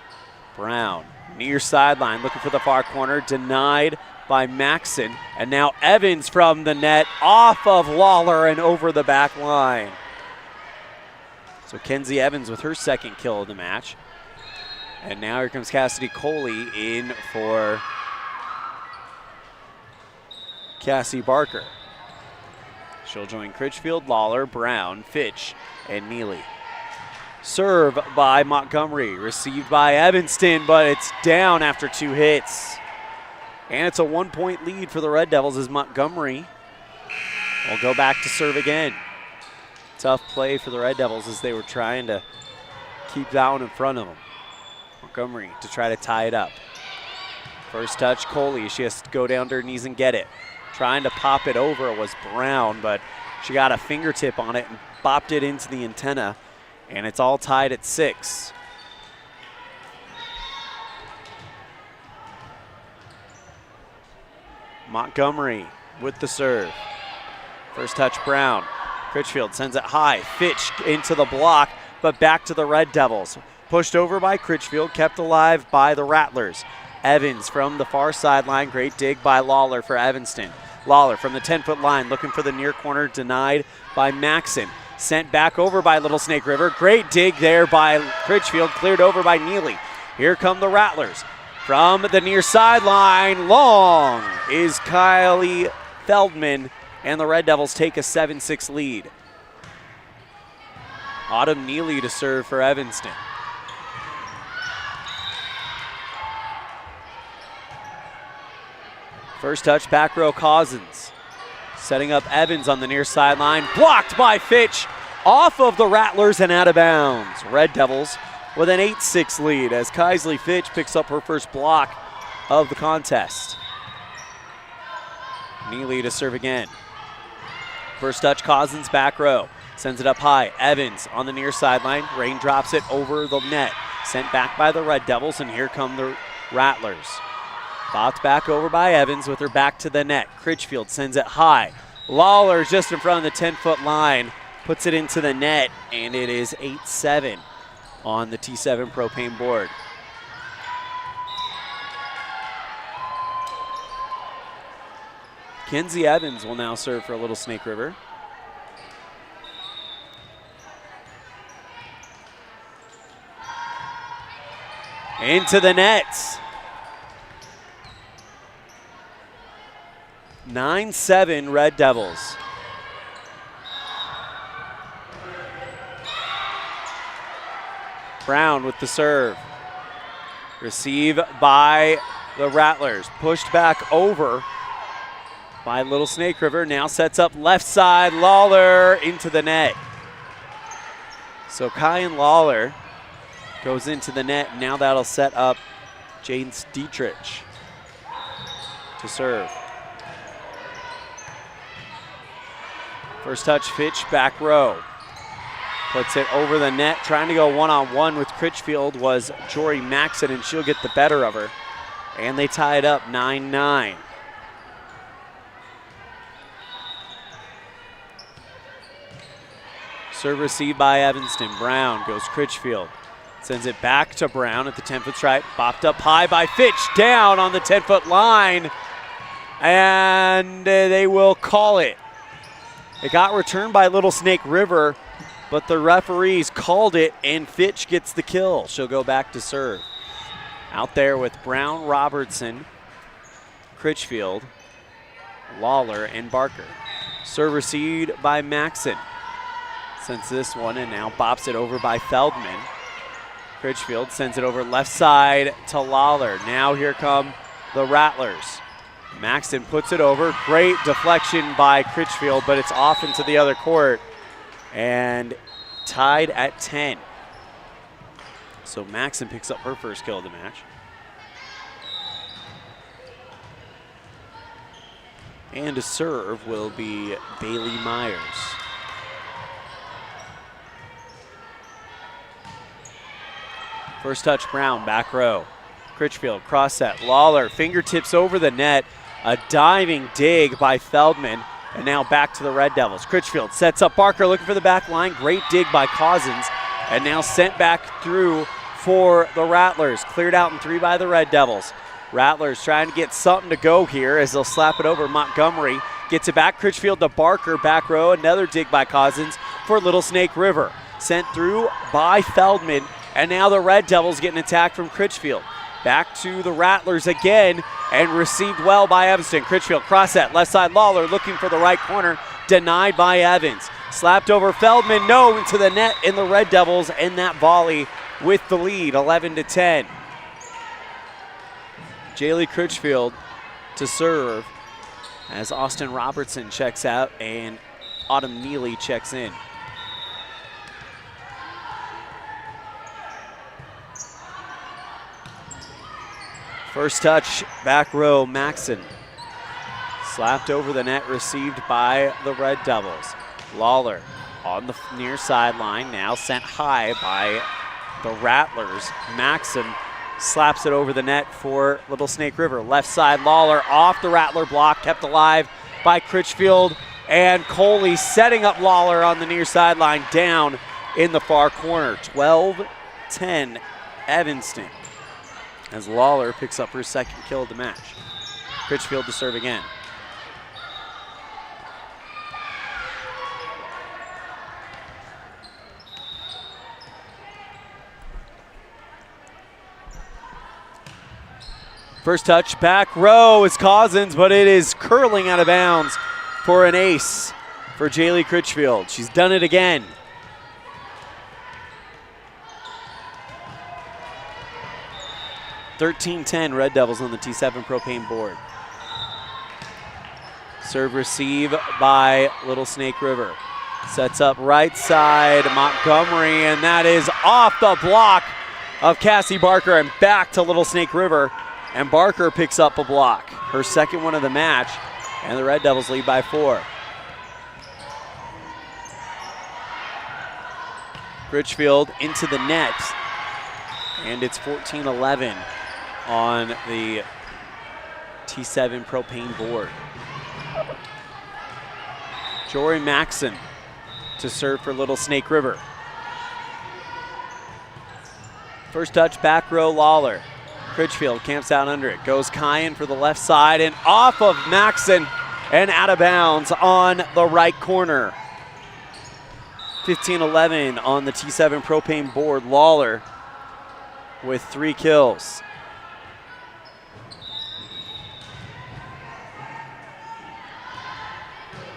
Brown, near sideline, looking for the far corner. Denied by Maxon. And now Evans from the net, off of Lawler and over the back line. So Kenzie Evans with her second kill of the match. And now here comes Cassidy Coley in for Cassie Barker. She'll join Critchfield, Lawler, Brown, Fitch, and Neely. Serve by Montgomery, received by Evanston, but it's down after 2 hits. And it's a 1-point lead for the Red Devils as Montgomery will go back to serve again. Tough play for the Red Devils as they were trying to keep that one in front of them. Montgomery to try to tie it up. First touch, Coley. She has to go down to her knees and get it. Trying to pop it over was Brown, but she got a fingertip on it and bopped it into the antenna, and it's all tied at 6. Montgomery with the serve. First touch, Brown. Critchfield sends it high. Fitch into the block, but back to the Red Devils. Pushed over by Critchfield, kept alive by the Rattlers. Evans from the far sideline. Great dig by Lawler for Evanston. Lawler from the 10-foot line looking for the near corner, denied by Maxon. Sent back over by Little Snake River. Great dig there by Critchfield, cleared over by Neely. Here come the Rattlers. From the near sideline, long is Kylie Feldman, and the Red Devils take a 7-6 lead. Autumn Neely to serve for Evanston. First touch, back row Cazin. Setting up Evans on the near sideline. Blocked by Fitch. off of the Rattlers and out of bounds. Red Devils with an 8-6 lead as Kaisley Fitch picks up her first block of the contest. Neely to serve again. First touch, Cazin's back row. Sends it up high. Evans on the near sideline. Rain drops it over the net. Sent back by the Red Devils, and here come the Rattlers. Bopped back over by Evans with her back to the net. Critchfield sends it high. Lawler just in front of the 10-foot line. Puts it into the net, and it is 8-7 on the T7 propane board. Kenzie Evans will now serve for Little Snake River. Into the nets. 9-7 Red Devils. Brown with the serve. Receive by the Rattlers. Pushed back over by Little Snake River. Now sets up left side. Lawler into the net. So Kyan Lawler goes into the net. Now that'll set up James Dietrich to serve. First touch, Fitch, back row. Puts it over the net. Trying to go one-on-one with Critchfield was Jory Maxon, and she'll get the better of her. And they tie it up 9-9. Serve received by Evanston. Brown goes Critchfield. Sends it back to Brown at the 10-foot stripe. Bopped up high by Fitch. Down on the 10-foot line. And they will call it. It got returned by Little Snake River, but the referees called it, and Fitch gets the kill. She'll go back to serve. Out there with Brown, Robertson, Critchfield, Lawler, and Barker. Serve received by Maxon. Sends this one and now bops it over by Feldman. Critchfield sends it over left side to Lawler. Now here come the Rattlers. Maxon puts it over. Great deflection by Critchfield, but it's off into the other court. And tied at 10. So Maxon picks up her first kill of the match. And to serve will be Bailey Myers. First touch, Brown, back row. Critchfield, cross set. Lawler, fingertips over the net. A diving dig by Feldman. And now back to the Red Devils. Critchfield sets up Barker looking for the back line. Great dig by Cazin. And now sent back through for the Rattlers. Cleared out in 3 by the Red Devils. Rattlers trying to get something to go here as they'll slap it over. Montgomery gets it back. Critchfield to Barker, back row. Another dig by Cazin for Little Snake River. Sent through by Feldman. And now the Red Devils getting attacked from Critchfield. Back to the Rattlers again and received well by Evanston. Critchfield cross set, left side Lawler looking for the right corner. Denied by Evans. Slapped over Feldman, no, into the net, and the Red Devils end that volley with the lead, 11-10. Jaylee Critchfield to serve as Austin Robertson checks out and Autumn Neely checks in. First touch, back row, Maxon. Slapped over the net, received by the Red Devils. Lawler on the near sideline, now sent high by the Rattlers. Maxon slaps it over the net for Little Snake River. Left side, Lawler off the Rattler block, kept alive by Critchfield. And Coley setting up Lawler on the near sideline, down in the far corner. 12-10, Evanston, as Lawler picks up her second kill of the match. Critchfield to serve again. First touch, back row is Cazin, but it is curling out of bounds for an ace for Jaylee Critchfield. She's done it again. (13-10) Red Devils on the T7 propane board. Serve receive by Little Snake River. Sets up right side, Montgomery, and that is off the block of Cassie Barker and back to Little Snake River. And Barker picks up a block, her second one of the match, and the Red Devils lead by 4. Critchfield into the net, and it's 14-11 on the T7 propane board. Jory Maxson to serve for Little Snake River. First touch, back row, Lawler. Critchfield camps out under it. Goes Cazin for the left side and off of Maxson and out of bounds on the right corner. 15-11 on the T7 propane board. Lawler with 3 kills.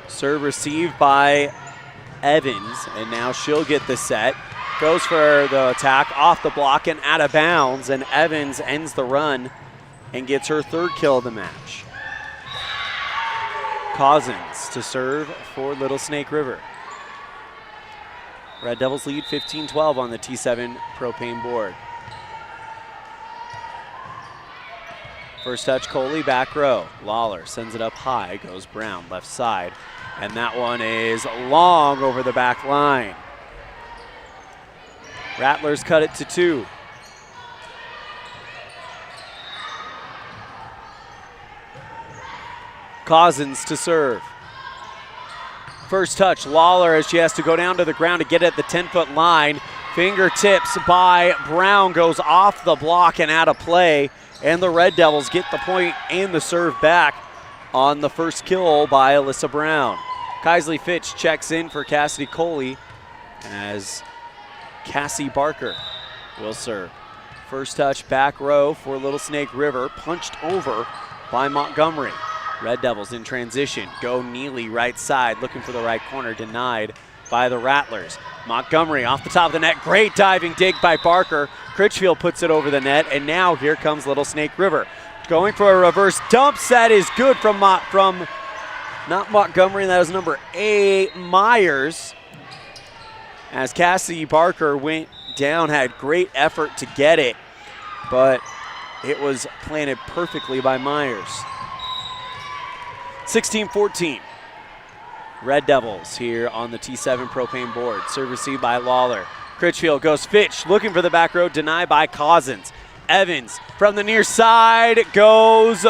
Serve received by Evans, and now she'll get the set. Goes for the attack, off the block and out of bounds, and Evans ends the run and gets her 3rd kill of the match. Cazins to serve for Little Snake River. Red Devils lead 15-12 on the T7 propane board. First touch, Coley, back row. Lawler sends it up high, goes Brown, left side. And that one is long over the back line. Rattlers cut it to 2. Cazins to serve. First touch, Lawler as she has to go down to the ground to get at the 10-foot line. Fingertips by Brown, goes off the block and out of play. And the Red Devils get the point and the serve back on the first kill by Alyssa Brown. Kaisley Fitch checks in for Cassidy Coley as Cassie Barker will serve. First touch, back row for Little Snake River, punched over by Montgomery. Red Devils in transition, go Neely right side, looking for the right corner, denied by the Rattlers. Montgomery off the top of the net, great diving dig by Barker. Critchfield puts it over the net, and now here comes Little Snake River. Going for a reverse dump set is good from not Montgomery, that was number 8, Myers. As Cassie Barker went down, had great effort to get it, but it was planted perfectly by Myers. 16-14. Red Devils here on the T7 propane board. Serve received by Lawler. Critchfield goes Fitch, looking for the back row, denied by Cazins. Evans from the near side goes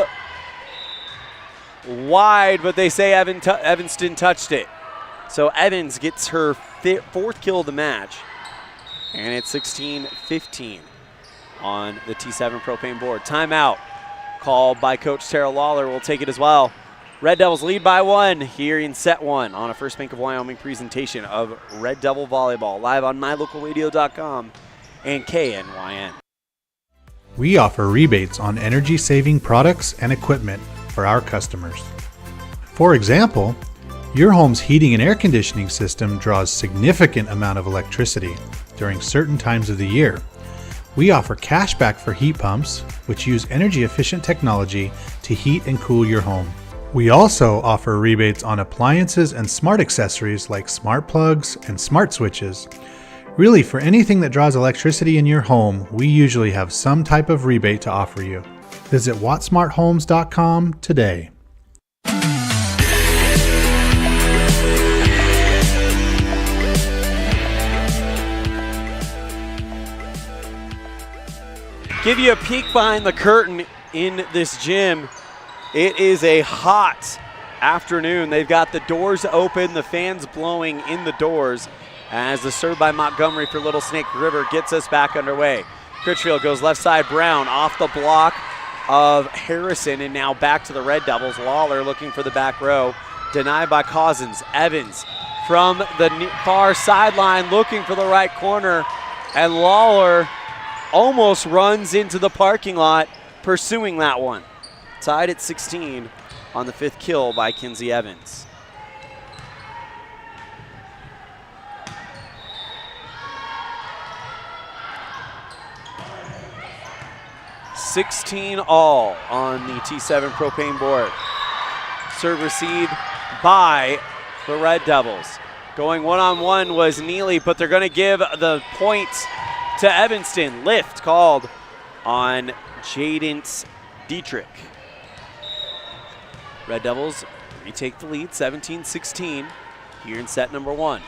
wide, but they say Evanston touched it. So Evans gets her 4th kill of the match, and it's 16-15 on the T7 propane board. Timeout called by Coach Tara Lawler. We'll take it as well. Red Devils lead by 1 here in set 1 on a First Bank of Wyoming presentation of Red Devil Volleyball, live on mylocalradio.com and KNYN. We offer rebates on energy-saving products and equipment for our customers. For example, your home's heating and air conditioning system draws significant amount of electricity during certain times of the year. We offer cash back for heat pumps, which use energy-efficient technology to heat and cool your home. We also offer rebates on appliances and smart accessories like smart plugs and smart switches. Really, for anything that draws electricity in your home, we usually have some type of rebate to offer you. Visit wattsmarthomes.com today. Give you a peek behind the curtain in this gym. It is a hot afternoon. They've got the doors open, the fans blowing in the doors as the serve by Montgomery for Little Snake River gets us back underway. Critchfield goes left side, Brown off the block of Harrison, and now back to the Red Devils. Lawler looking for the back row, denied by Cazins. Evans from the far sideline looking for the right corner, and Lawler almost runs into the parking lot pursuing that one. Tied at 16 on the 5th kill by Kinsey Evans. $16 all on the T7 propane board. Serve received by the Red Devils. Going one-on-one was Neely, but they're going to give the point to Evanston. Lift called on Jaden Dietrich. Red Devils retake the lead, 17-16, here in set number 1.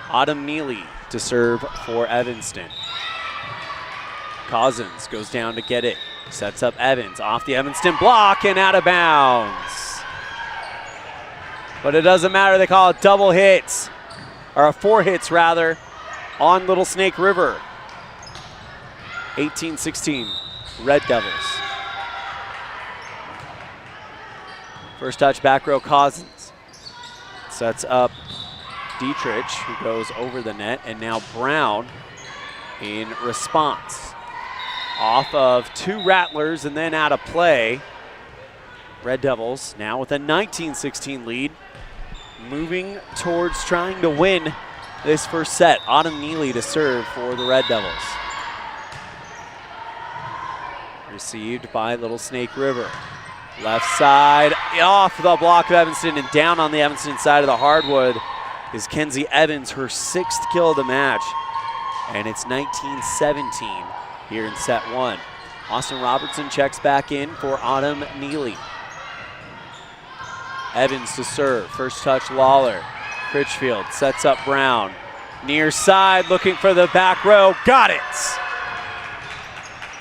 Autumn Neely to serve for Evanston. Cazin goes down to get it. Sets up Evans off the Evanston block and out of bounds. But it doesn't matter, they call it double hits, or 4 hits rather, on Little Snake River. 18-16, Red Devils. First touch, back row, Cazin sets up Dietrich, who goes over the net, and now Brown in response. Off of 2 rattlers and then out of play. Red Devils now with a 19-16 lead, moving towards trying to win this first set. Autumn Neely to serve for the Red Devils. Received by Little Snake River. Left side, off the block of Evanston, and down on the Evanston side of the hardwood is Kenzie Evans, her 6th kill of the match. And it's 19-17 here in set 1. Austin Robertson checks back in for Autumn Neely. Evans to serve, first touch Lawler. Critchfield sets up Brown. Near side, looking for the back row, got it!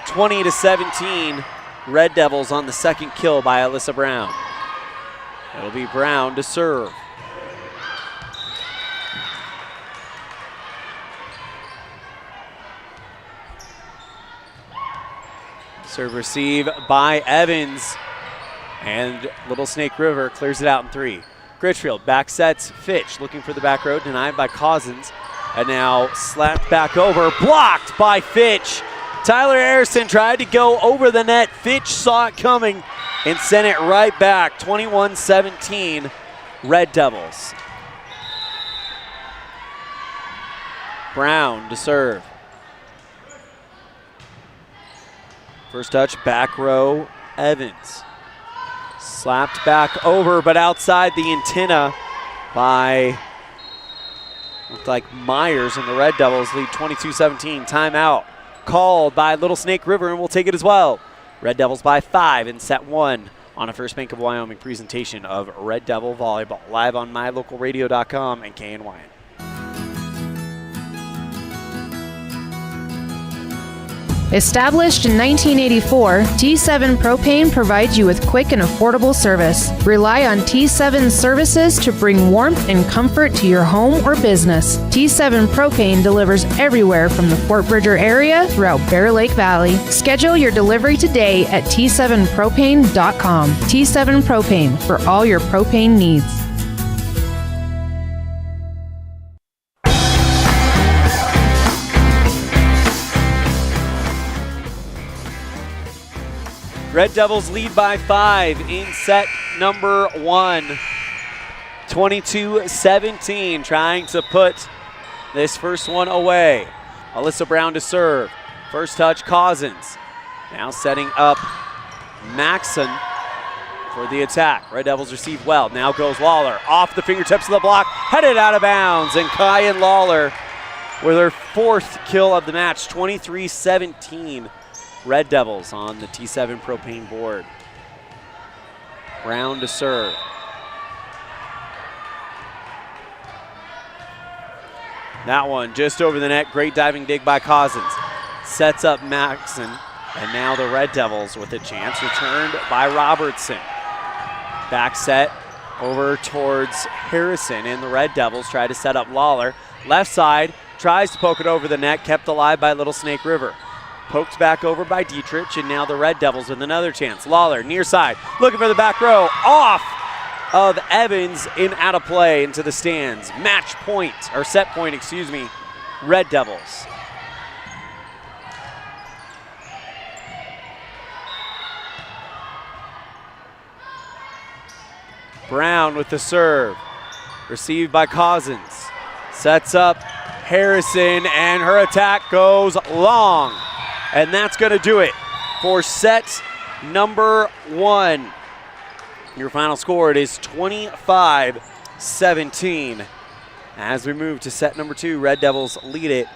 20-17, Red Devils on the 2nd kill by Alyssa Brown. It'll be Brown to serve. Serve receive by Evans, and Little Snake River clears it out in 3. Critchfield back sets Fitch, looking for the back row, denied by Cazin, and now slapped back over, blocked by Fitch. Tyler Harrison tried to go over the net. Fitch saw it coming and sent it right back. 21-17, Red Devils. Brown to serve. First touch, back row, Evans. Slapped back over, but outside the antenna by, looked like Myers, and the Red Devils lead 22-17. Timeout called by Little Snake River, and we'll take it as well. Red Devils by 5 in set 1 on a First Bank of Wyoming presentation of Red Devil Volleyball, live on mylocalradio.com and KNYN. Established in 1984, T7 Propane provides you with quick and affordable service. Rely on T7's services to bring warmth and comfort to your home or business. T7 Propane delivers everywhere from the Fort Bridger area throughout Bear Lake Valley. Schedule your delivery today at T7propane.com. T7 Propane for all your propane needs. Red Devils lead by 5 in set number 1. 22-17, trying to put this first one away. Alyssa Brown to serve. First touch, Cazin. Now setting up Maxon for the attack. Red Devils receive well. Now goes Lawler. Off the fingertips of the block, headed out of bounds. And Kyan Lawler with her 4th kill of the match, 23-17. Red Devils on the T7 Propane board. Brown to serve. That one just over the net. Great diving dig by Cazin. Sets up Maxon, and now the Red Devils with a chance. Returned by Robertson. Back set over towards Harrison, and the Red Devils try to set up Lawler. Left side, tries to poke it over the net, kept alive by Little Snake River. Poked back over by Dietrich, and now the Red Devils with another chance. Lawler, near side, looking for the back row, off of Evans and out of play into the stands. Match point, or set point, excuse me, Red Devils. Brown with the serve, received by Cazin. Sets up Harrison, and her attack goes long. And that's going to do it for set number 1. Your final score, it is 25 17. As we move to set number 2, Red Devils lead it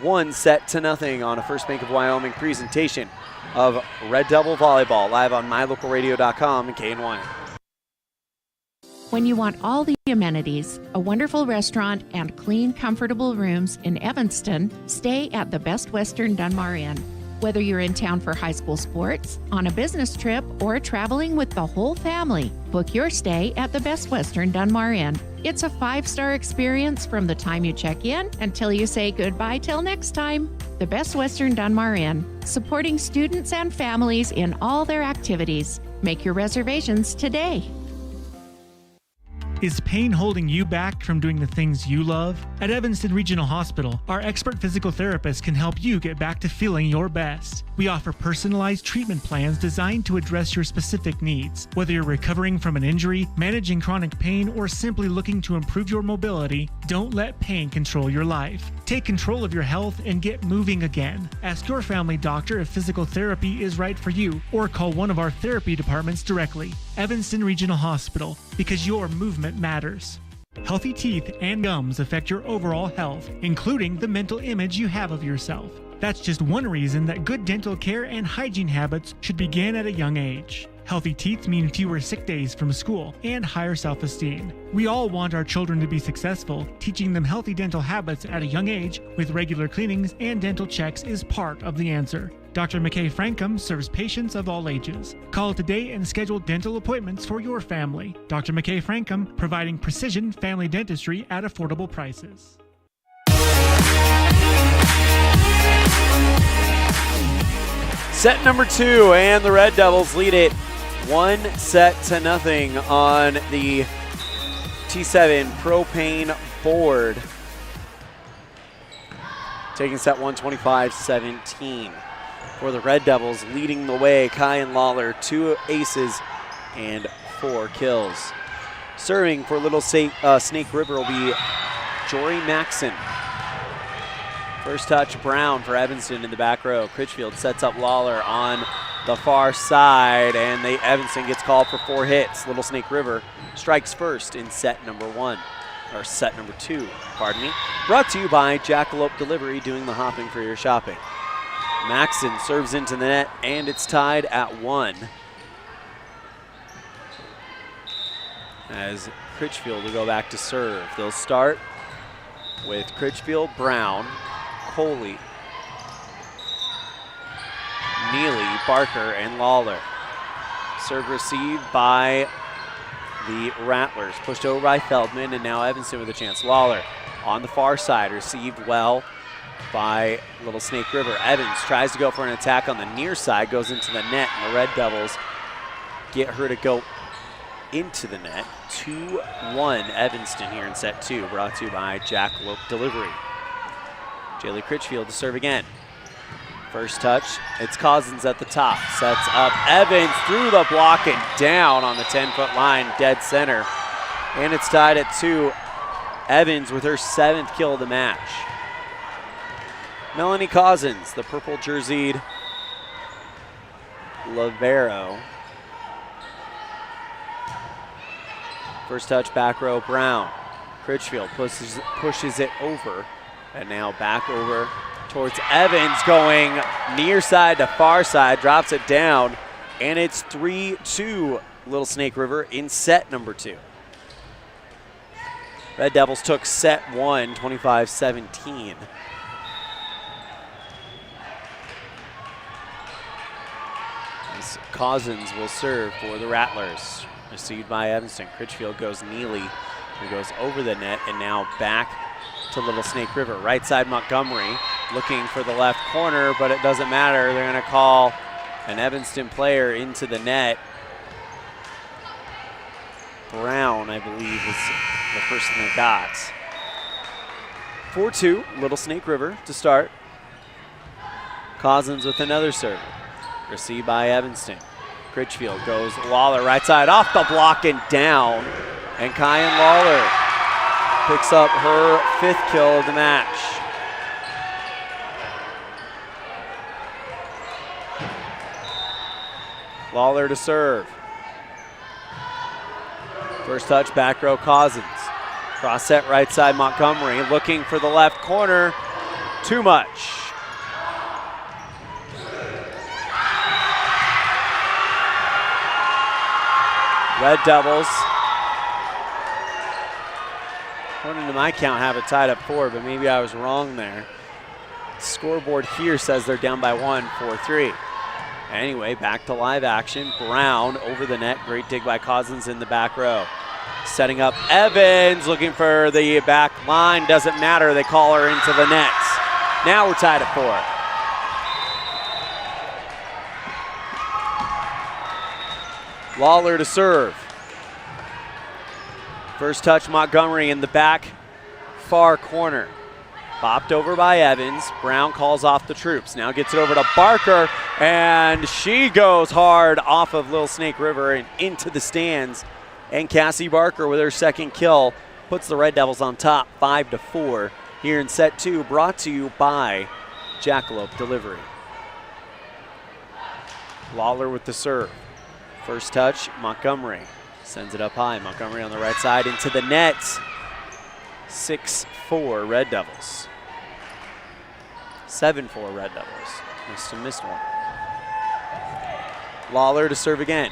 1-0 on a First Bank of Wyoming presentation of Red Devil Volleyball, live on mylocalradio.com and KNY. When you want all the amenities, a wonderful restaurant, and clean, comfortable rooms in Evanston, stay at the Best Western Dunmar Inn. Whether you're in town for high school sports, on a business trip, or traveling with the whole family, book your stay at the Best Western Dunmar Inn. It's a 5-star experience from the time you check in until you say goodbye till next time. The Best Western Dunmar Inn, supporting students and families in all their activities. Make your reservations today. Is pain holding you back from doing the things you love? At Evanston Regional Hospital, our expert physical therapists can help you get back to feeling your best. We offer personalized treatment plans designed to address your specific needs. Whether you're recovering from an injury, managing chronic pain, or simply looking to improve your mobility, don't let pain control your life. Take control of your health and get moving again. Ask your family doctor if physical therapy is right for you, or call one of our therapy departments directly. Evanston Regional Hospital, because your movement matters. Healthy teeth and gums affect your overall health, including the mental image you have of yourself. That's just one reason that good dental care and hygiene habits should begin at a young age. Healthy teeth mean fewer sick days from school and higher self-esteem. We all want our children to be successful. Teaching them healthy dental habits at a young age with regular cleanings and dental checks is part of the answer. Dr. McKay Frankum serves patients of all ages. Call today and schedule dental appointments for your family. Dr. McKay Frankum, providing precision family dentistry at affordable prices. Set number 2, and the Red Devils lead it 1-0 on the T7 propane board. Taking set 1, 25-17. For the Red Devils, leading the way, Kyan Lawler, 2 aces and 4 kills. Serving for Little Snake River will be Jory Maxson. First touch, Brown for Evanston in the back row. Critchfield sets up Lawler on the far side, and Evanston gets called for 4 hits. Little Snake River strikes first in set number 2, pardon me. Brought to you by Jackalope Delivery, doing the hopping for your shopping. Maxson serves into the net, and it's tied at 1. As Critchfield will go back to serve. They'll start with Critchfield, Brown, Coley, Neely, Barker, and Lawler. Serve received by the Rattlers. Pushed over by Feldman, and now Evanston with a chance. Lawler on the far side, received well by Little Snake River. Evans tries to go for an attack on the near side, goes into the net, and the Red Devils get her to go into the net. 2-1 Evanston here in set 2, brought to you by Jackalope Delivery. Jaylee Critchfield to serve again. First touch, it's Cazin at the top. Sets up Evans through the block and down on the 10-foot line, dead center. And it's tied at 2. Evans with her 7th kill of the match. Melanie Cazin, the purple jerseyed libero. First touch, back row, Brown. Critchfield pushes it over, and now back over towards Evans, going near side to far side, drops it down, and it's 3-2 Little Snake River in set number 2. Red Devils took set 1, 25-17. Cazin will serve for the Rattlers. Received by Evanston. Critchfield goes Neely, who goes over the net, and now back to Little Snake River. Right side Montgomery looking for the left corner, but it doesn't matter. They're going to call an Evanston player into the net. Brown, I believe, is the person they got. 4-2, Little Snake River to start. Cazin with another serve. Received by Evanston. Critchfield goes Lawler right side off the block and down. And Kyan Lawler picks up her 5th kill of the match. Lawler to serve. First touch, back row, Cazin. Cross set right side, Montgomery looking for the left corner. Too much. Red Devils, according to my count, have it tied up 4, but maybe I was wrong there. Scoreboard here says they're down by 1, 4-3. Anyway, back to live action. Brown over the net. Great dig by Cazin in the back row. Setting up Evans, looking for the back line. Doesn't matter, they call her into the nets. Now we're tied at 4. Lawler to serve. First touch, Montgomery in the back far corner. Bopped over by Evans. Brown calls off the troops. Now gets it over to Barker, and she goes hard off of Little Snake River and into the stands. And Cassie Barker with her second kill puts the Red Devils on top 5-4 here in set 2, brought to you by Jackalope Delivery. Lawler with the serve. First touch, Montgomery sends it up high. Montgomery on the right side into the net. 6-4 Red Devils. 7-4 Red Devils. Must have missed one. Lawler to serve again.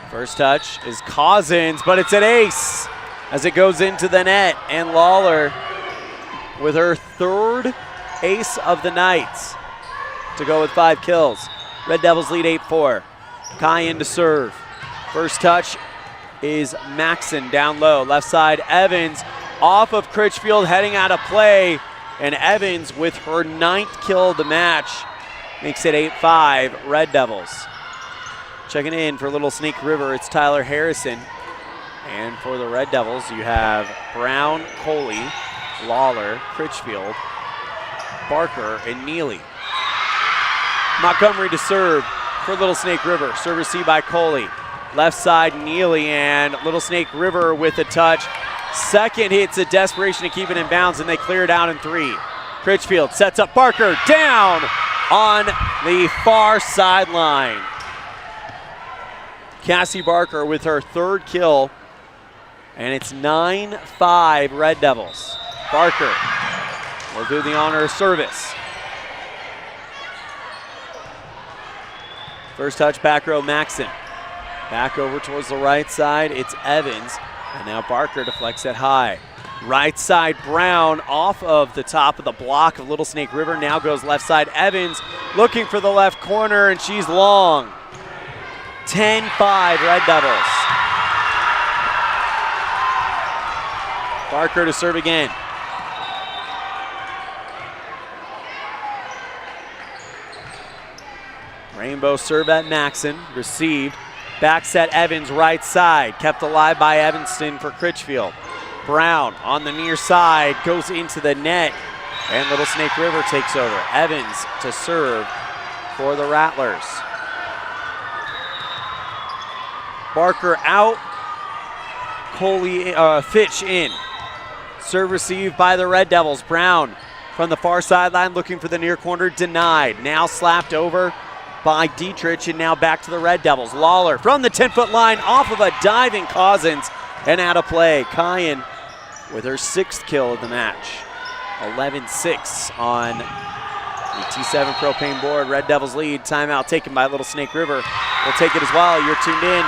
First touch is Cazin, but it's an ace as it goes into the net. And Lawler with her third ace of the night to go with 5 kills. Red Devils lead 8-4. Cazin to serve. First touch is Maxon down low. Left side, Evans off of Critchfield, heading out of play. And Evans with her 9th kill of the match makes it 8-5 Red Devils. Checking in for Little Snake River, it's Tyler Harrison. And for the Red Devils, you have Brown, Coley, Lawler, Critchfield, Barker, and Neely. Montgomery to serve for Little Snake River. Serve received by Coley. Left side, Neely, and Little Snake River with a touch. Second hit's a desperation to keep it in bounds, and they clear it out in 3. Critchfield sets up Barker down on the far sideline. Cassie Barker with her 3rd kill, and it's 9-5 Red Devils. Barker will do the honor of service. First touch, back row, Maxon. Back over towards the right side, it's Evans. And now Barker deflects it high. Right side, Brown off of the top of the block of Little Snake River. Now goes left side, Evans looking for the left corner, and she's long. 10-5 Red Devils. Barker to serve again. Rainbow serve at Maxon, received. Back set Evans right side, kept alive by Evanston for Critchfield. Brown on the near side, goes into the net, and Little Snake River takes over. Evans to serve for the Rattlers. Barker out, Coley, Fitch in. Serve received by the Red Devils. Brown from the far sideline looking for the near corner, denied. Now slapped over by Dietrich, and now back to the Red Devils. Lawler from the 10-foot line off of a diving Cazin and out of play. Cazin with her 6th kill of the match. 11-6 on the T7 propane board. Red Devils lead. Timeout taken by Little Snake River. We'll take it as well. You're tuned in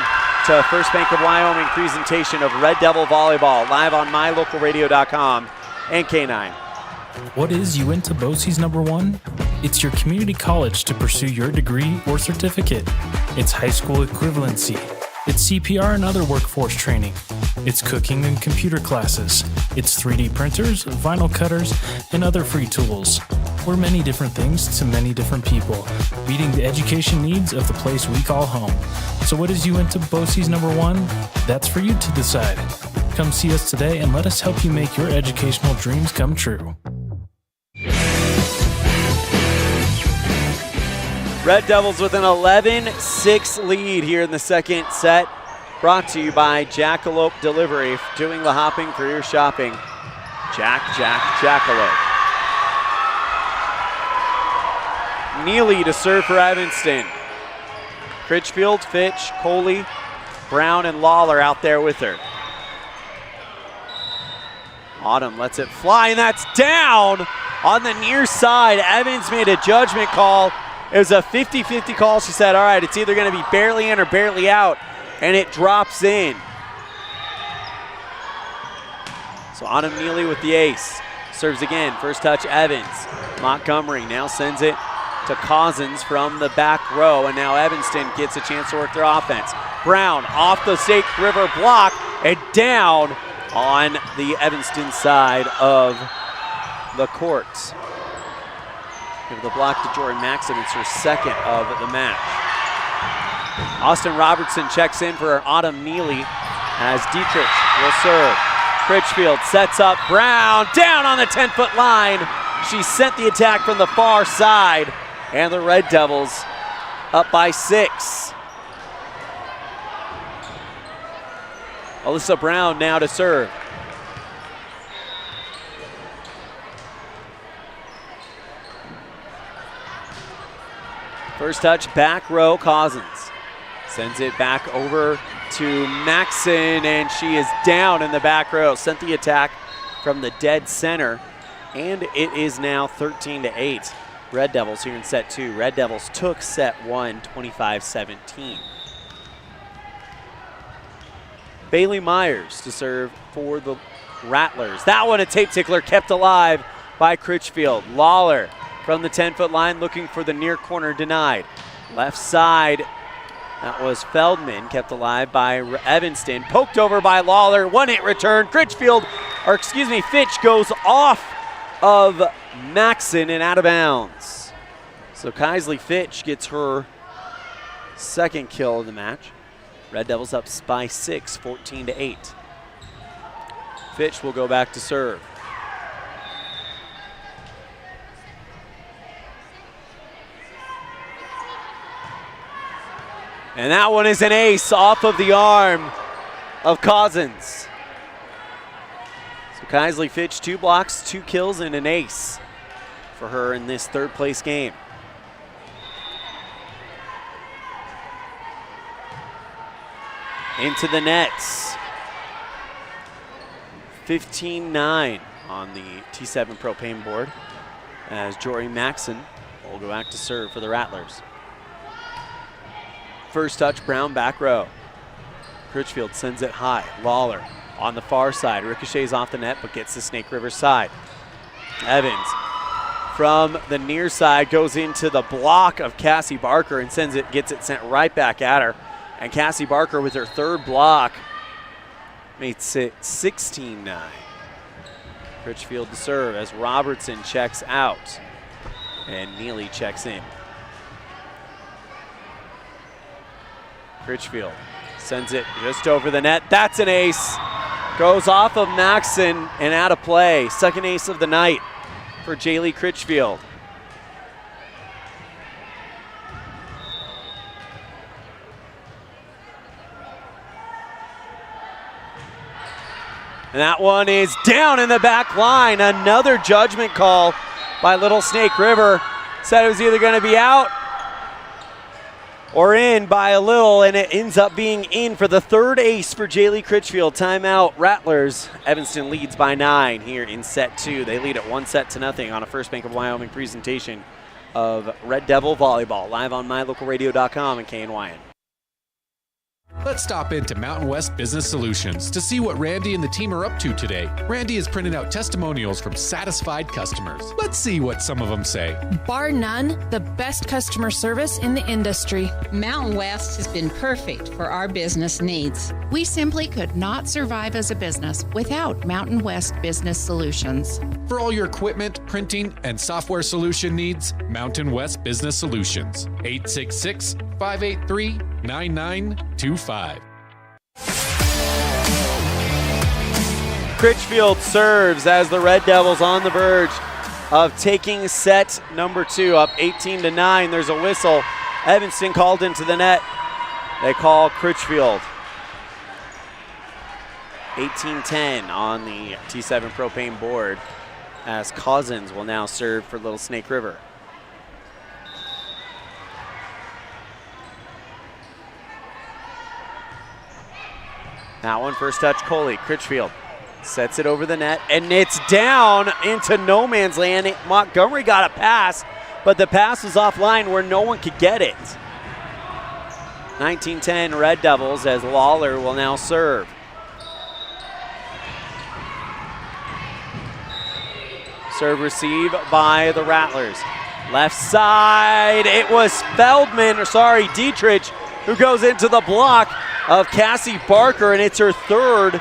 to First Bank of Wyoming presentation of Red Devil Volleyball live on mylocalradio.com and K9. What is Uinta BOCES #1? It's your community college to pursue your degree or certificate. It's high school equivalency. It's CPR and other workforce training. It's cooking and computer classes. It's 3D printers, vinyl cutters, and other free tools. We're many different things to many different people, meeting the education needs of the place we call home. So what is Uinta BOCES #1? That's for you to decide. Come see us today and let us help you make your educational dreams come true. Red Devils with an 11-6 lead here in the second set. Brought to you by Jackalope Delivery, doing the hopping for your shopping. Jackalope. Neely to serve for Evanston. Critchfield, Fitch, Coley, Brown and Lawler out there with her. Autumn lets it fly, and that's down on the near side. Evans made a judgment call. It was a 50-50 call. She said, all right, it's either going to be barely in or barely out, and it drops in. So Autumn Neely with the ace. Serves again, first touch Evans. Montgomery now sends it to Cazin from the back row, and now Evanston gets a chance to work their offense. Brown off the Snake River block and down on the Evanston side of the court. Give the block to Jory Maxim. It's her second of the match. Austin Robertson checks in for Autumn Neely as Dietrich will serve. Critchfield sets up Brown down on the 10-foot line. She sent the attack from the far side, and the Red Devils up by 6. Alyssa Brown now to serve. First touch, back row, Cazin. Sends it back over to Maxon, and she is down in the back row. Sent the attack from the dead center, and it is now 13-8. Red Devils here in set 2. Red Devils took set 1, 25-17. Bailey Myers to serve for the Rattlers. That one a tape tickler, kept alive by Critchfield. Lawler from the 10-foot line looking for the near corner, denied. Left side, that was Feldman, kept alive by Evanston. Poked over by Lawler, one-hit return. Fitch goes off of Maxon and out of bounds. So Kaisley Fitch gets her second kill of the match. Red Devils up by 6, 14-8. Fitch will go back to serve. And that one is an ace off of the arm of Cazin. So Kaisley Fitch, 2 blocks, 2 kills, and an ace for her in this third place game. Into the nets. 15-9 on the T7 propane board as Jory Maxon will go back to serve for the Rattlers. First touch, Brown back row. Critchfield sends it high. Lawler on the far side. Ricochets off the net, but gets the Snake River side. Evans from the near side goes into the block of Cassie Barker and gets it sent right back at her. And Cassie Barker with her third block makes it 16-9. Critchfield to serve as Robertson checks out and Neely checks in. Critchfield sends it just over the net. That's an ace. Goes off of Maxon and out of play. Second ace of the night for Jaylee Critchfield. And that one is down in the back line. Another judgment call by Little Snake River. Said it was either going to be out or in by a little, and it ends up being in for the third ace for Jaylee Critchfield. Timeout, Rattlers. Evanston leads by 9 here in set 2. They lead at 1-0 on a First Bank of Wyoming presentation of Red Devil Volleyball, live on mylocalradio.com and KNYN. Let's stop into Mountain West Business Solutions to see what Randy and the team are up to today. Randy is printing out testimonials from satisfied customers. Let's see what some of them say. Bar none, the best customer service in the industry. Mountain West has been perfect for our business needs. We simply could not survive as a business without Mountain West Business Solutions. For all your equipment, printing, and software solution needs, Mountain West Business Solutions. 866-583-9925. Critchfield serves as the Red Devils on the verge of taking set number 2 up 18-9. There's a whistle. Evanston called into the net. They call Critchfield. 18-10 on the T7 propane board as Cazin will now serve for Little Snake River. That one, first touch, Coley. Critchfield sets it over the net, and it's down into no man's land. Montgomery got a pass, but the pass was offline where no one could get it. 19-10 Red Devils as Lawler will now serve. Serve receive by the Rattlers. Left side, it was Dietrich, who goes into the block of Cassie Barker, and it's her third,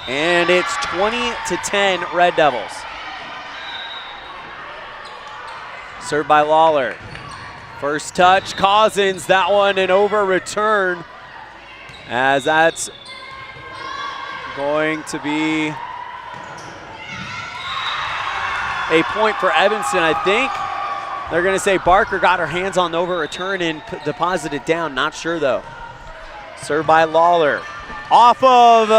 and it's 20-10 Red Devils. Served by Lawler. First touch, Cazins, that one an over return, as that's going to be a point for Evanston, I think. They're going to say Barker got her hands on the over return and deposited down. Not sure, though. Served by Lawler. Off of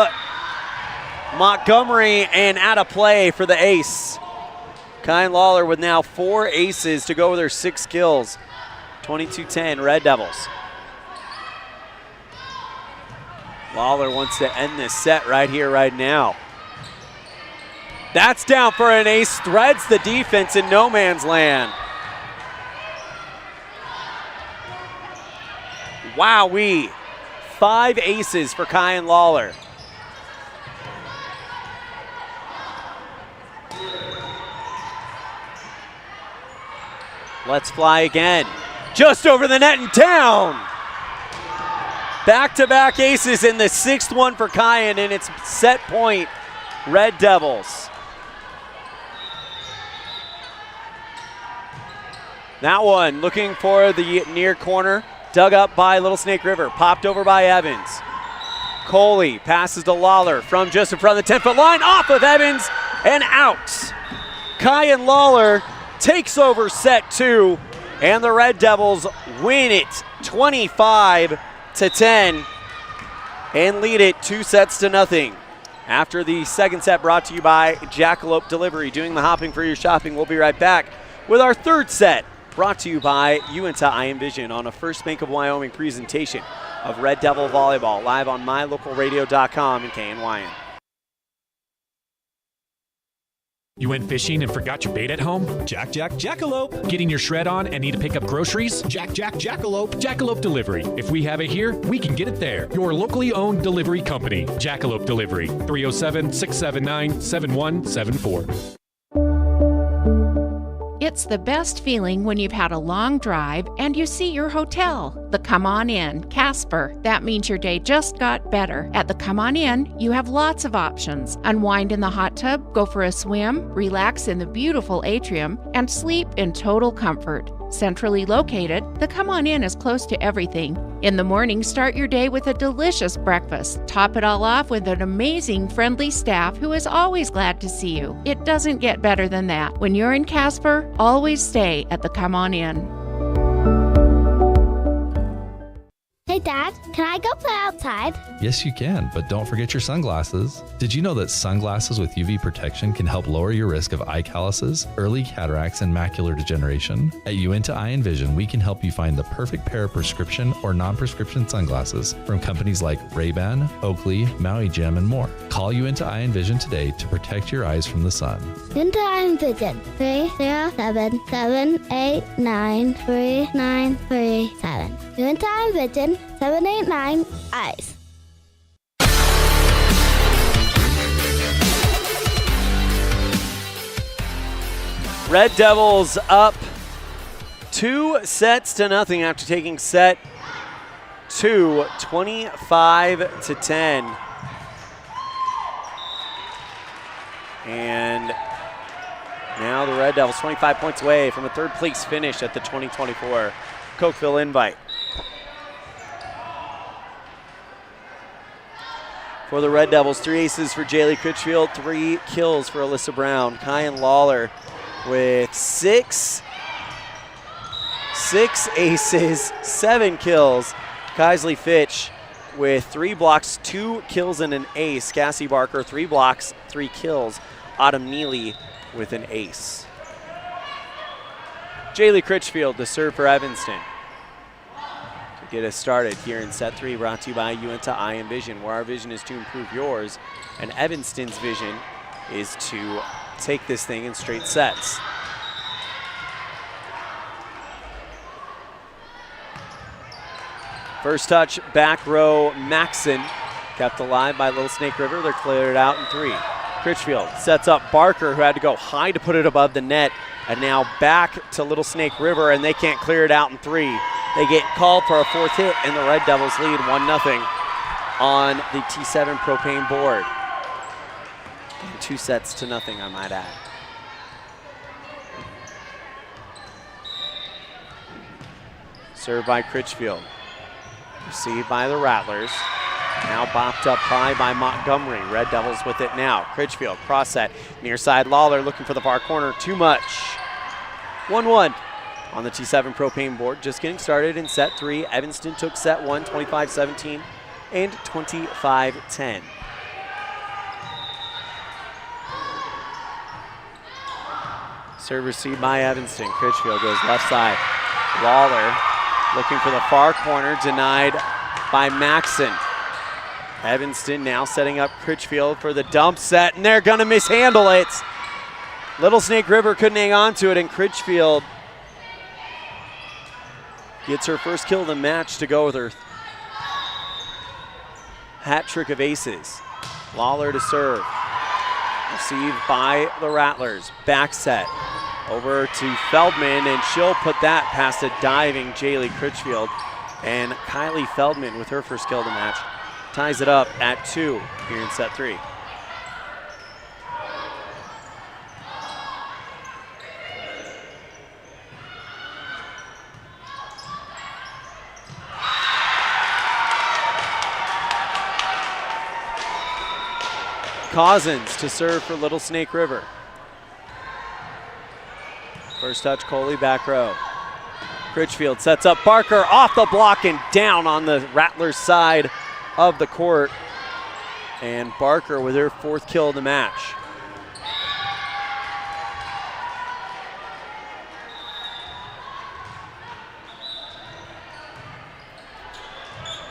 Montgomery and out of play for the ace. Kyan Lawler with now 4 aces to go with her 6 kills. 22-10 Red Devils. Lawler wants to end this set right here, right now. That's down for an ace. Threads the defense in no man's land. Wowee. 5 aces for Kyan Lawler. Let's fly again. Just over the net and down. Back-to-back aces in the 6th one for Kyan, and it's set point Red Devils. That one looking for the near corner. Dug up by Little Snake River. Popped over by Evans. Coley passes to Lawler from just in front of the 10-foot line. Off of Evans and out. Kyan Lawler takes over set 2, and the Red Devils win it 25-10 and lead it 2-0. After the second set, brought to you by Jackalope Delivery, doing the hopping for your shopping. We'll be right back with our third set, brought to you by Uinta Eye and Vision on a First Bank of Wyoming presentation of Red Devil Volleyball, live on mylocalradio.com and KNYN. You went fishing and forgot your bait at home? Jackalope. Getting your shred on and need to pick up groceries? Jackalope. Jackalope Delivery. If we have it here, we can get it there. Your locally owned delivery company. Jackalope Delivery. 307-679-7174. It's the best feeling when you've had a long drive and you see your hotel, the Come On Inn, Casper. That means your day just got better. At the Come On Inn, you have lots of options. Unwind in the hot tub, go for a swim, relax in the beautiful atrium, and sleep in total comfort. Centrally located, the Come On Inn is close to everything. In the morning, start your day with a delicious breakfast. Top it all off with an amazing, friendly staff who is always glad to see you. It doesn't get better than that. When you're in Casper, always stay at the Come On Inn. Hey Dad, can I go play outside? Yes, you can, but don't forget your sunglasses. Did you know that sunglasses with UV protection can help lower your risk of eye calluses, early cataracts, and macular degeneration? At Uinta Eye and Vision, we can help you find the perfect pair of prescription or non-prescription sunglasses from companies like Ray-Ban, Oakley, Maui Jim, and more. Call Uinta Eye and Vision today to protect your eyes from the sun. Uinta Eye and Vision, 307-789-3937. Uinta Eye and Vision, 789 eyes. Red Devils up 2-0 after taking set 2, 25-10. And now the Red Devils 25 points away from a third place finish at the 2024 Cokeville Invite. For the Red Devils, 3 aces for Jaylee Critchfield, 3 kills for Alyssa Brown. Kyan Lawler with 6 aces, 7 kills. Kaisley Fitch with 3 blocks, 2 kills, and an ace. Cassie Barker, 3 blocks, 3 kills. Autumn Neely with an ace. Jaylee Critchfield to serve for Evanston. Get us started here in set 3, brought to you by Uinta Eye and Vision, where our vision is to improve yours, and Evanston's vision is to take this thing in straight sets. First touch, back row, Maxon, kept alive by Little Snake River. They're cleared out in 3. Critchfield sets up Barker, who had to go high to put it above the net, and now back to Little Snake River, and they can't clear it out in 3. They get called for a 4th hit, and the Red Devils lead 1-0 on the T7 Propane board. And 2 sets to nothing, I might add. Served by Critchfield. Received by the Rattlers. Now bopped up high by Montgomery. Red Devils with it now. Critchfield, cross set, near side Lawler looking for the far corner. Too much. 1-1 on the T7 Propane board. Just getting started in set 3. Evanston took set 1, 25-17 and 25-10. Serve received by Evanston. Critchfield goes left side. Lawler looking for the far corner, denied by Maxon. Evanston now setting up Critchfield for the dump set, and they're going to mishandle it. Little Snake River couldn't hang on to it, and Critchfield gets her first kill of the match to go with her hat trick of aces. Lawler to serve. Received by the Rattlers. Back set over to Feldman, and she'll put that past a diving Jaylee Critchfield. And Kylie Feldman with her first kill of the match ties it up at 2 here in set 3. Cazin to serve for Little Snake River. First touch, Coley, back row. Critchfield sets up Barker off the block and down on the Rattlers side of the court. And Barker with her 4th kill of the match.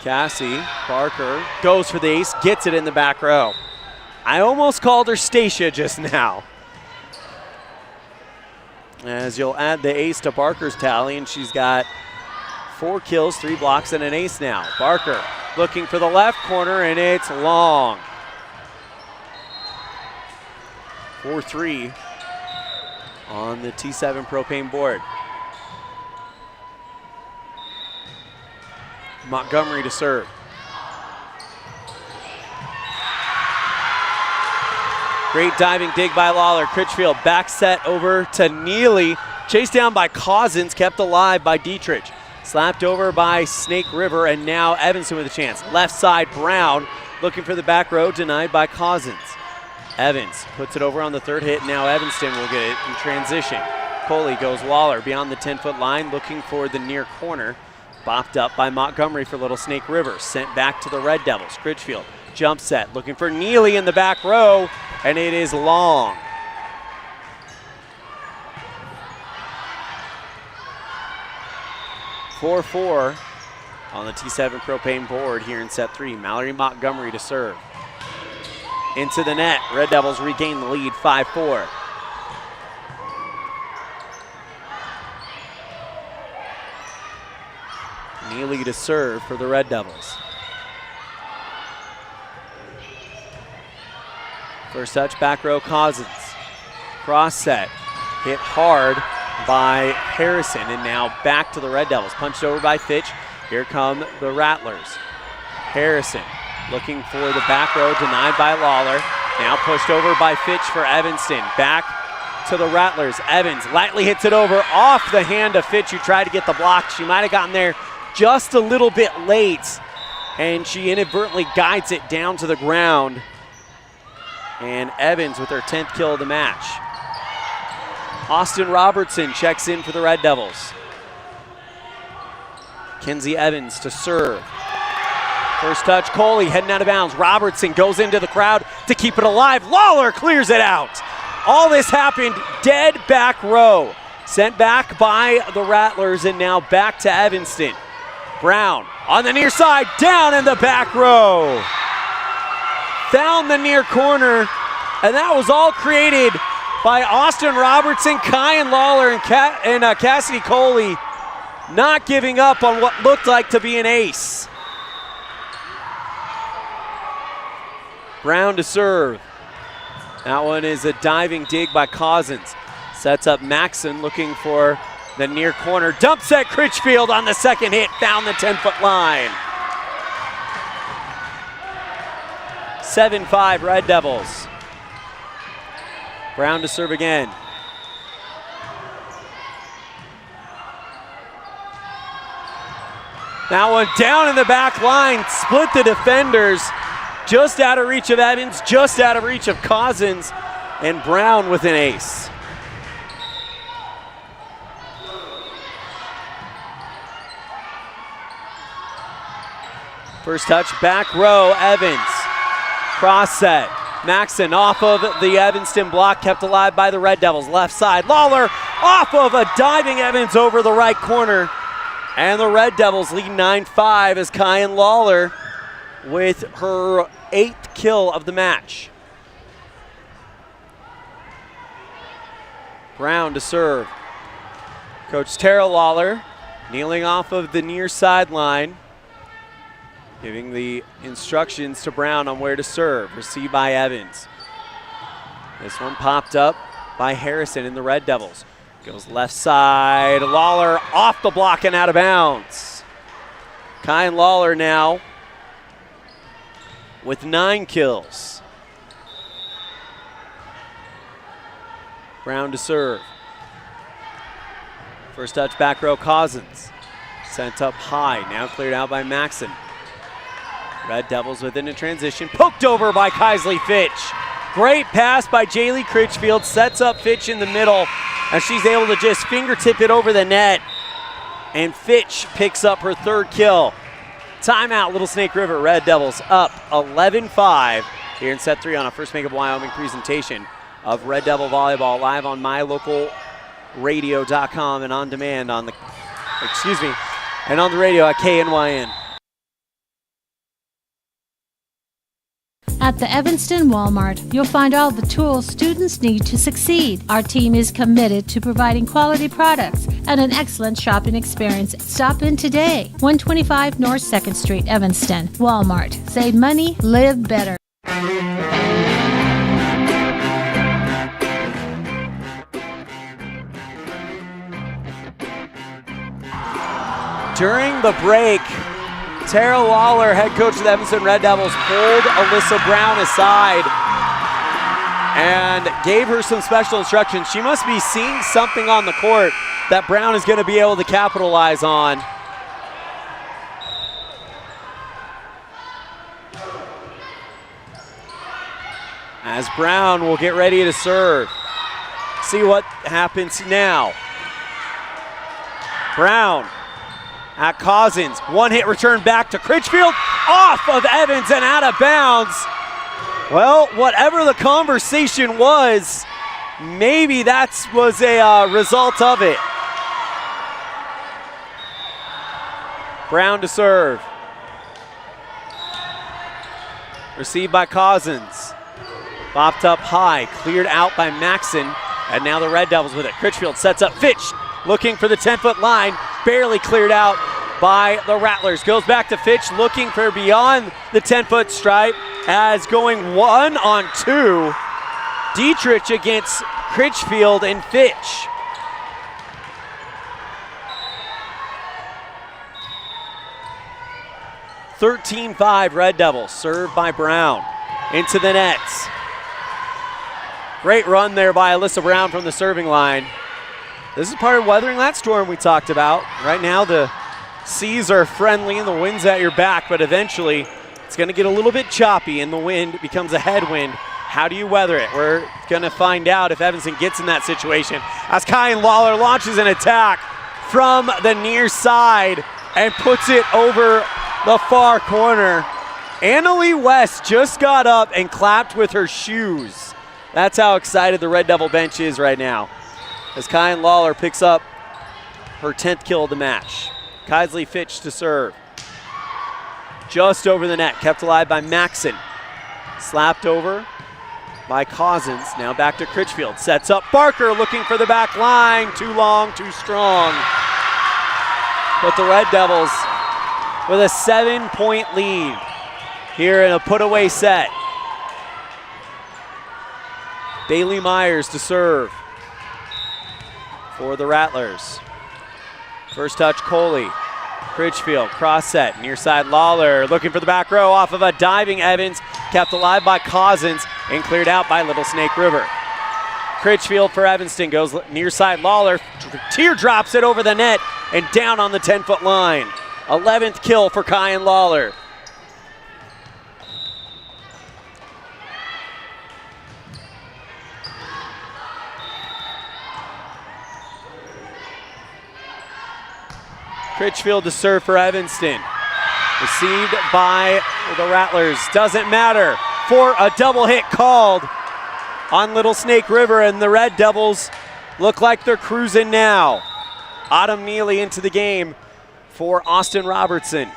Cassie, Barker goes for the ace, gets it in the back row. I almost called her Stacia just now. As you'll add the ace to Barker's tally, and she's got 4 kills, 3 blocks, and an ace now. Barker looking for the left corner, and it's long. 4-3 on the T7 Propane board. Montgomery to serve. Great diving dig by Lawler. Critchfield back set over to Neely. Chased down by Cazins, kept alive by Dietrich. Slapped over by Snake River, and now Evanston with a chance. Left side, Brown looking for the back row, denied by Cazins. Evans puts it over on the 3rd hit. Now Evanston will get it in transition. Coley goes Lawler beyond the 10-foot line, looking for the near corner. Bopped up by Montgomery for Little Snake River. Sent back to the Red Devils. Critchfield jump set, looking for Neely in the back row, and it is long. (4-4) on the T7 Propane board here in set 3. Mallory Montgomery to serve. Into the net. Red Devils regain the lead, 5-4. Neely to serve for the Red Devils. First touch, back row, Cazins. Cross set, hit hard by Harrison, and now back to the Red Devils. Punched over by Fitch. Here come the Rattlers. Harrison looking for the back row, denied by Lawler. Now pushed over by Fitch for Evanston. Back to the Rattlers. Evans lightly hits it over off the hand of Fitch, who tried to get the block. She might have gotten there just a little bit late, and she inadvertently guides it down to the ground. And Evans with her 10th kill of the match. Austin Robertson checks in for the Red Devils. Kenzie Evans to serve. First touch, Coley heading out of bounds. Robertson goes into the crowd to keep it alive. Lawler clears it out. All this happened dead back row. Sent back by the Rattlers, and now back to Evanston. Brown on the near side, down in the back row. Found the near corner, and that was all created by Austin Robertson, Kyan Lawler, and Cassidy Coley, not giving up on what looked like to be an ace. Brown to serve. That one is a diving dig by Cazin. Sets up Maxson looking for the near corner. Dumps at Critchfield on the second hit, found the 10-foot line. 7-5 Red Devils. Brown to serve again. That one down in the back line, split the defenders. Just out of reach of Evans, just out of reach of Cazin, and Brown with an ace. First touch, back row, Evans. Cross set. Maxson off of the Evanston block, kept alive by the Red Devils. Left side, Lawler off of a diving Evans over the right corner. And the Red Devils lead 9-5 as Kyan Lawler with her 8th kill of the match. Brown to serve. Coach Tara Lawler kneeling off of the near sideline, giving the instructions to Brown on where to serve. Received by Evans. This one popped up by Harrison in the Red Devils. Goes left side. Lawler off the block and out of bounds. Kyan Lawler now with 9 kills. Brown to serve. First touch, back row, Cazin. Sent up high, now cleared out by Maxson. Red Devils within a transition, poked over by Kaisley Fitch. Great pass by Jaylee Critchfield, sets up Fitch in the middle, and she's able to just fingertip it over the net. And Fitch picks up her 3rd kill. Timeout, Little Snake River. Red Devils up 11-5 here in set 3 on a First Bank of Wyoming presentation of Red Devil Volleyball, live on mylocalradio.com and on demand on the, and on the radio at KNYN. At the Evanston Walmart, you'll find all the tools students need to succeed. Our team is committed to providing quality products and an excellent shopping experience. Stop in today. 125 North 2nd Street, Evanston. Walmart. Save money, live better. During the break, Tara Lawler, head coach of the Evanston Red Devils, pulled Alyssa Brown aside and gave her some special instructions. She must be seeing something on the court that Brown is going to be able to capitalize on. As Brown will get ready to serve. See what happens now. Brown at Cazin, 1-hit return back to Critchfield, off of Evans and out of bounds. Well, whatever the conversation was, maybe that was a result of it. Brown to serve. Received by Cazin. Bopped up high, cleared out by Maxson, and now the Red Devils with it. Critchfield sets up Fitch, looking for the 10-foot line, barely cleared out by the Rattlers. Goes back to Fitch, looking for beyond the 10-foot stripe, as going 1-on-2. Dietrich against Critchfield and Fitch. (13-5) Red Devils, served by Brown. Into the nets. Great run there by Alyssa Brown from the serving line. This is part of weathering that storm we talked about. Right now the seas are friendly and the wind's at your back, but eventually it's going to get a little bit choppy and the wind becomes a headwind. How do you weather it? We're going to find out if Evanston gets in that situation. As Kyan Lawler launches an attack from the near side and puts it over the far corner. Annalie West just got up and clapped with her shoes. That's how excited the Red Devil bench is right now, as Kyan Lawler picks up her 10th kill of the match. Kaisley Fitch to serve. Just over the net, kept alive by Maxon. Slapped over by Cousins. Now back to Critchfield. Sets up Barker, looking for the back line. Too long, too strong. But the Red Devils with a 7-point lead here in a put-away set. Bailey Myers to serve for the Rattlers. First touch, Coley. Critchfield, cross set, near side Lawler, looking for the back row off of a diving Evans, kept alive by Cousins and cleared out by Little Snake River. Critchfield for Evanston goes near side Lawler, teardrops it over the net and down on the 10-foot line. 11th kill for Kyan Lawler. Critchfield to serve for Evanston. Received by the Rattlers. Doesn't matter. For a double hit called on Little Snake River, and the Red Devils look like they're cruising now. Autumn Neely into the game for Austin Robertson.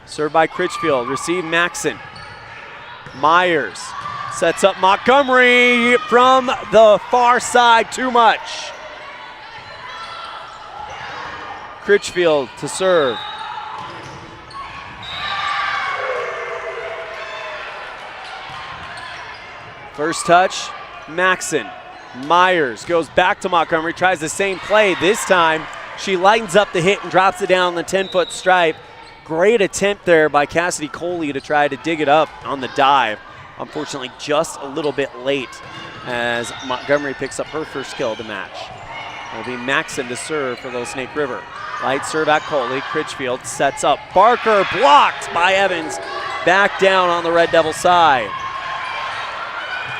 Served by Critchfield. Received Maxon. Myers sets up Montgomery from the far side. Too much. Critchfield to serve. First touch, Maxon. Myers goes back to Montgomery, tries the same play. This time, she lightens up the hit and drops it down the 10-foot stripe. Great attempt there by Cassidy Coley to try to dig it up on the dive. Unfortunately, just a little bit late as Montgomery picks up her first kill of the match. It'll be Maxon to serve for Little Snake River. Light serve at Coley. Critchfield sets up. Barker blocked by Evans. Back down on the Red Devil side.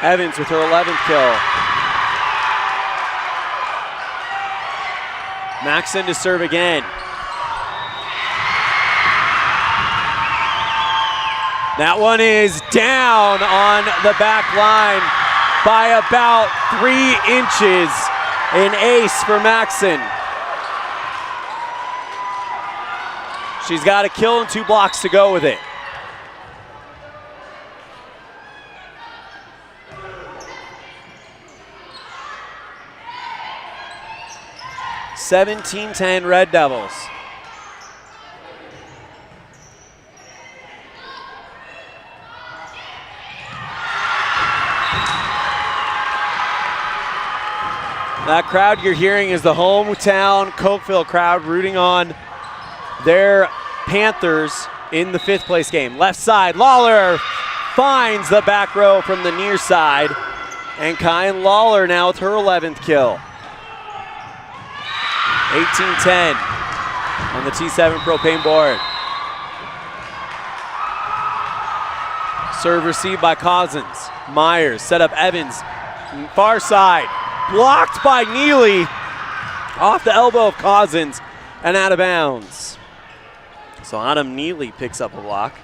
Evans with her 11th kill. Maxon to serve again. That one is down on the back line by about 3 inches. An ace for Maxon. She's got a kill and 2 blocks to go with it. (17-10) Red Devils. That crowd you're hearing is the hometown Cokeville crowd rooting on their Panthers in the 5th place game. Left side, Lawler finds the back row from the near side. And Kyan Lawler now with her 11th kill. 18-10 on the T7 propane board. Serve received by Cousins. Myers set up Evans. Far side. Blocked by Neely. Off the elbow of Cousins and out of bounds. So Autumn Neely picks up a block.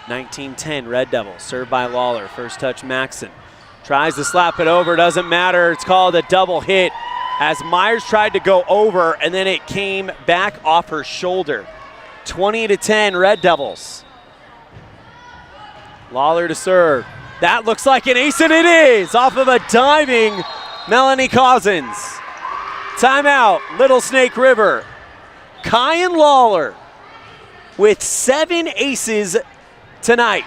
19-10 Red Devils. Served by Lawler. First touch Maxon. Tries to slap it over. Doesn't matter. It's called a double hit as Myers tried to go over and then it came back off her shoulder. 20-10 Red Devils. Lawler to serve. That looks like an ace, and it is off of a diving Melanie Cousins. Timeout, Little Snake River. Kyan Lawler with 7 aces tonight.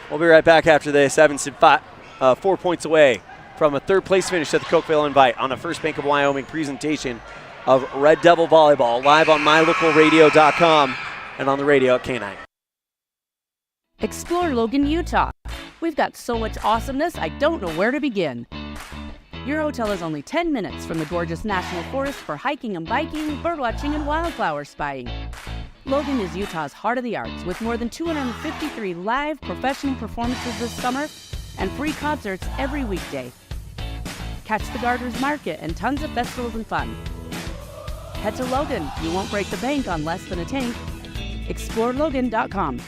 We'll be right back after this. Evanston 4 points away from a 3rd place finish at the Cokeville Invite on a First Bank of Wyoming presentation of Red Devil Volleyball, live on mylocalradio.com and on the radio at K9. Explore Logan, Utah. We've got so much awesomeness, I don't know where to begin. Your hotel is only 10 minutes from the gorgeous National Forest for hiking and biking, birdwatching, and wildflower spying. Logan is Utah's heart of the arts with more than 253 live professional performances this summer and free concerts every weekday. Catch the Garters Market and tons of festivals and fun. Head to Logan. You won't break the bank on less than a tank. ExploreLogan.com.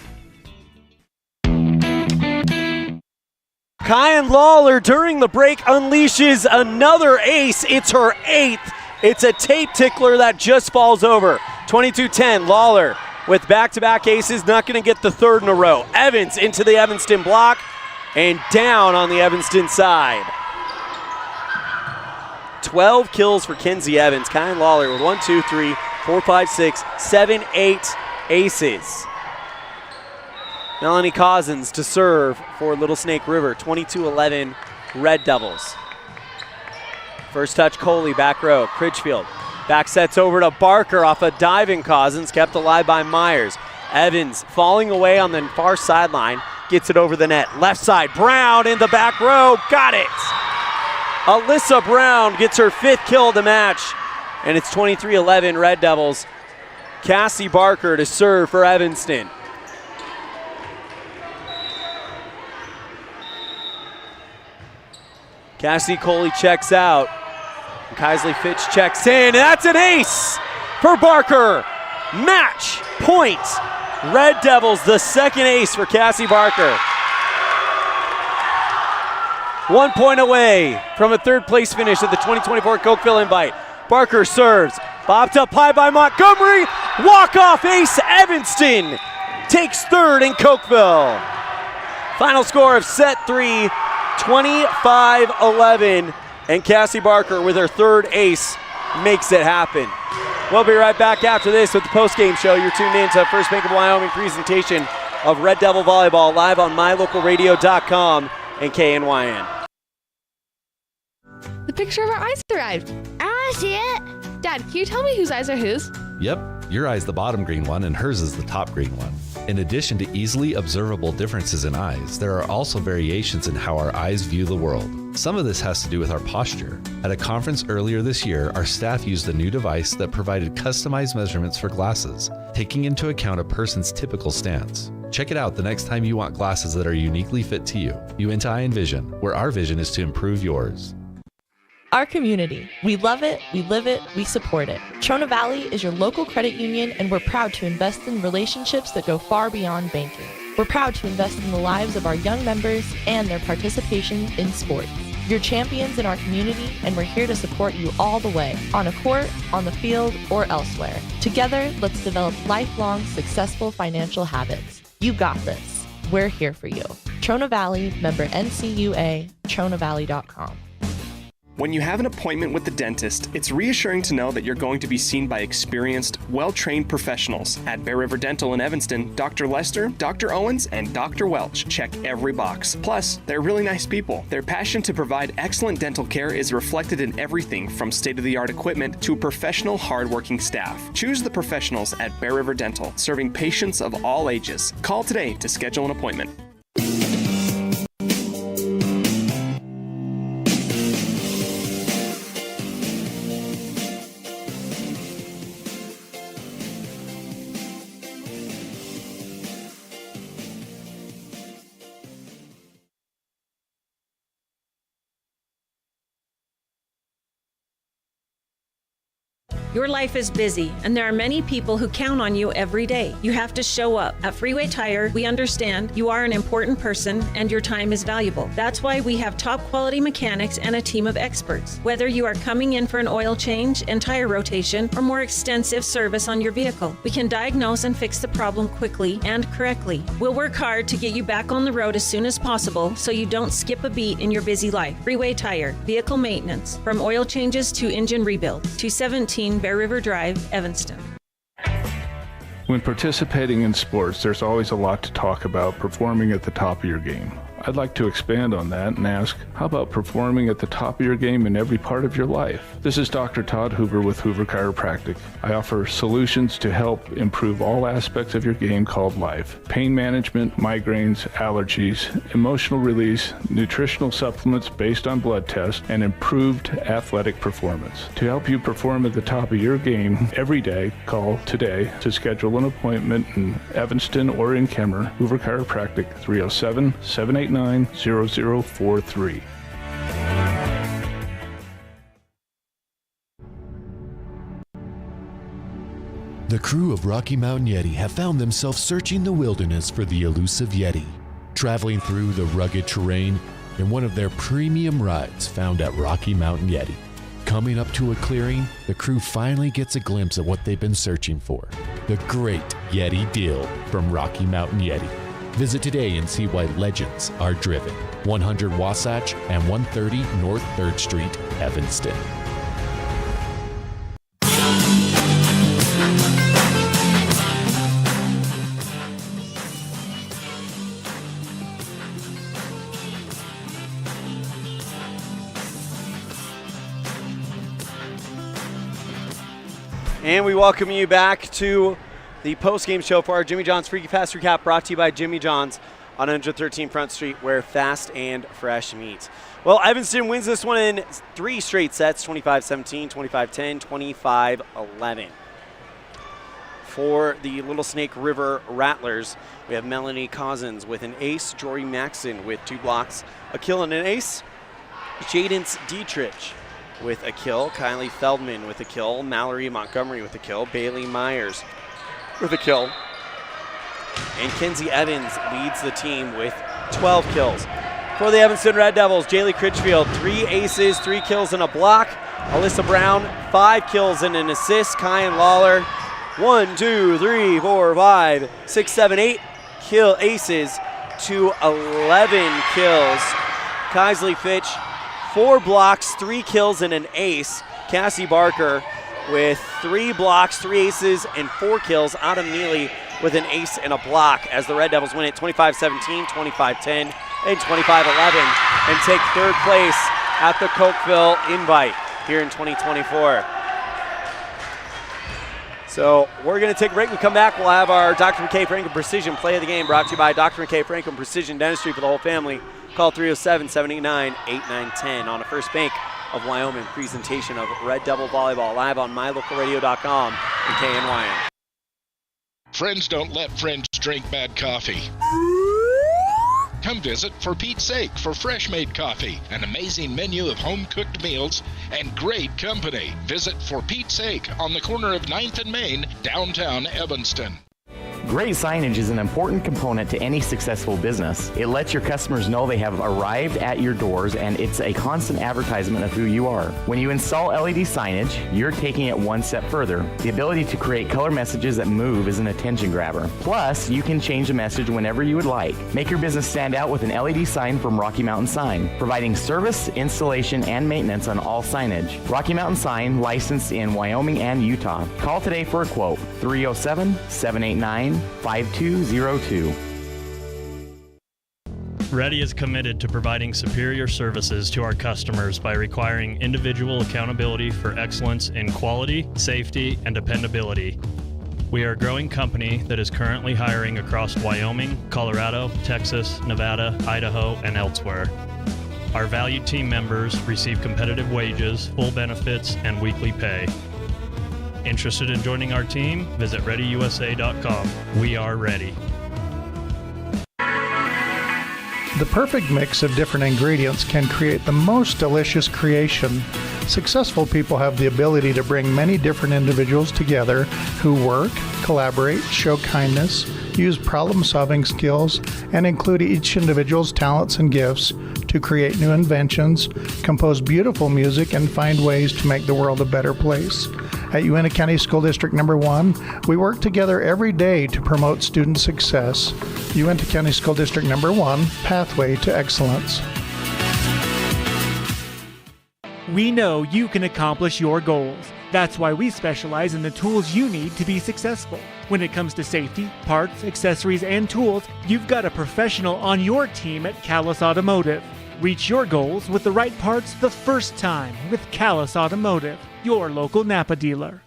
Kyan Lawler during the break unleashes another ace. It's her 8th. It's a tape tickler that just falls over. 22-10, Lawler with back-to-back aces, not going to get the 3rd in a row. Evans into the Evanston block and down on the Evanston side. 12 kills for Kenzie Evans. Kyan Lawler with 1, 2, 3, 4, 5, 6, 7, 8 aces. Melanie Cazin to serve for Little Snake River. 22-11 Red Devils. First touch, Coley, back row. Critchfield back sets over to Barker off a diving Cazin, kept alive by Myers. Evans falling away on the far sideline, gets it over the net. Left side, Brown in the back row, got it! Alyssa Brown gets her 5th kill of the match, and it's 23-11 Red Devils. Cassie Barker to serve for Evanston. Cassie Coley checks out. Kaisley Fitch checks in. That's an ace for Barker. Match point. Red Devils, the 2nd ace for Cassie Barker. 1 point away from a 3rd place finish at the 2024 Cokeville Invite. Barker serves. Bobbed up high by Montgomery. Walk-off ace. Evanston takes 3rd in Cokeville. Final score of set 3. 25-11, and Cassie Barker with her 3rd ace makes it happen. We'll be right back after this with the postgame show. You're tuned in to the First Bank of Wyoming presentation of Red Devil Volleyball live on mylocalradio.com and KNYN. The picture of our eyes arrived. I want to see it. Dad, can you tell me whose eyes are whose? Yep, your eye's the bottom green one and hers is the top green one. In addition to easily observable differences in eyes, there are also variations in how our eyes view the world. Some of this has to do with our posture. At a conference earlier this year, our staff used a new device that provided customized measurements for glasses, taking into account a person's typical stance. Check it out the next time you want glasses that are uniquely fit to you. Uinta Eye and Vision, where our vision is to improve yours. Our community. We love it, we live it, we support it. Trona Valley is your local credit union, and we're proud to invest in relationships that go far beyond banking. We're proud to invest in the lives of our young members and their participation in sports. You're champions in our community, and we're here to support you all the way, on a court, on the field, or elsewhere. Together, let's develop lifelong, successful financial habits. You got this. We're here for you. Trona Valley, member NCUA, TronaValley.com. When you have an appointment with the dentist, it's reassuring to know that you're going to be seen by experienced, well-trained professionals. At Bear River Dental in Evanston, Dr. Lester, Dr. Owens, and Dr. Welch check every box. Plus, they're really nice people. Their passion to provide excellent dental care is reflected in everything from state-of-the-art equipment to professional, hardworking staff. Choose the professionals at Bear River Dental, serving patients of all ages. Call today to schedule an appointment. Your life is busy, and there are many people who count on you every day. You have to show up. At Freeway Tire, we understand you are an important person and your time is valuable. That's why we have top quality mechanics and a team of experts. Whether you are coming in for an oil change and tire rotation or more extensive service on your vehicle, we can diagnose and fix the problem quickly and correctly. We'll work hard to get you back on the road as soon as possible so you don't skip a beat in your busy life. Freeway Tire, vehicle maintenance, from oil changes to engine rebuild. 217 Bear River Drive, Evanston. When participating in sports, there's always a lot to talk about performing at the top of your game. I'd like to expand on that and ask, how about performing at the top of your game in every part of your life? This is Dr. Todd Hoover with Hoover Chiropractic. I offer solutions to help improve all aspects of your game called life. Pain management, migraines, allergies, emotional release, nutritional supplements based on blood tests, and improved athletic performance. To help you perform at the top of your game every day, call today to schedule an appointment in Evanston or in Kemmer. Hoover Chiropractic, 307-789-0043. The crew of Rocky Mountain Yeti have found themselves searching the wilderness for the elusive Yeti. Traveling through the rugged terrain and one of their premium rides found at Rocky Mountain Yeti. Coming up to a clearing, the crew finally gets a glimpse of what they've been searching for, the great Yeti deal from Rocky Mountain Yeti. Visit today and see why legends are driven. 100 Wasatch and 130 North 3rd Street, Evanston. And we welcome you back to the post-game show for our Jimmy John's Freaky Fast Recap, brought to you by Jimmy John's on 113 Front Street, where fast and fresh meat. Well, Evanston wins this one in 3 straight sets, 25-17, 25-10, 25-11. For the Little Snake River Rattlers, we have Melanie Cazin with an ace, Jory Maxson with 2 blocks, a kill and an ace, Jadence Dietrich with a kill, Kylie Feldman with a kill, Mallory Montgomery with a kill, Bailey Myers with a kill, and Kenzie Evans leads the team with 12 kills. For the Evanston Red Devils, Jaylee Critchfield, 3 aces, 3 kills and a block, Alyssa Brown, 5 kills and an assist, Kyan Lawler, 1, 2, 3, 4, 5, 6, 7, 8 kill aces to 11 kills. Kaisley Fitch, 4 blocks, 3 kills, and an ace. Cassie Barker with 3 blocks, 3 aces, and 4 kills. Autumn Neely with an ace and a block as the Red Devils win it 25-17, 25-10, and 25-11 and take 3rd place at the Cokeville Invite here in 2024. So we're going to take a break. When we come back, we'll have our Dr. McKay Franklin Precision Play of the Game brought to you by Dr. McKay Franklin Precision Dentistry for the whole family. Call 307-789-8910 on a First Bank of Wyoming presentation of Red Devil Volleyball live on mylocalradio.com and KNYN. Friends don't let friends drink bad coffee. Come visit For Pete's Sake for fresh-made coffee, an amazing menu of home-cooked meals, and great company. Visit For Pete's Sake on the corner of 9th and Main, downtown Evanston. Great signage is an important component to any successful business. It lets your customers know they have arrived at your doors, and it's a constant advertisement of who you are. When you install LED signage, you're taking it one step further. The ability to create color messages that move is an attention grabber. Plus, you can change the message whenever you would like. Make your business stand out with an LED sign from Rocky Mountain Sign, providing service, installation, and maintenance on all signage. Rocky Mountain Sign, licensed in Wyoming and Utah. Call today for a quote, 307-789-5202. Ready is committed to providing superior services to our customers by requiring individual accountability for excellence in quality, safety, and dependability. We are a growing company that is currently hiring across Wyoming, Colorado, Texas, Nevada, Idaho, and elsewhere. Our valued team members receive competitive wages, full benefits, and weekly pay. Interested in joining our team? Visit ReadyUSA.com. We are ready. The perfect mix of different ingredients can create the most delicious creation. Successful people have the ability to bring many different individuals together who work, collaborate, show kindness, use problem-solving skills, and include each individual's talents and gifts to create new inventions, compose beautiful music, and find ways to make the world a better place. At Uintah County School District Number 1, we work together every day to promote student success. Uintah County School District Number 1, Pathway to Excellence. We know you can accomplish your goals. That's why we specialize in the tools you need to be successful. When it comes to safety, parts, accessories, and tools, you've got a professional on your team at Callis Automotive. Reach your goals with the right parts the first time with Callis Automotive, your local Napa dealer.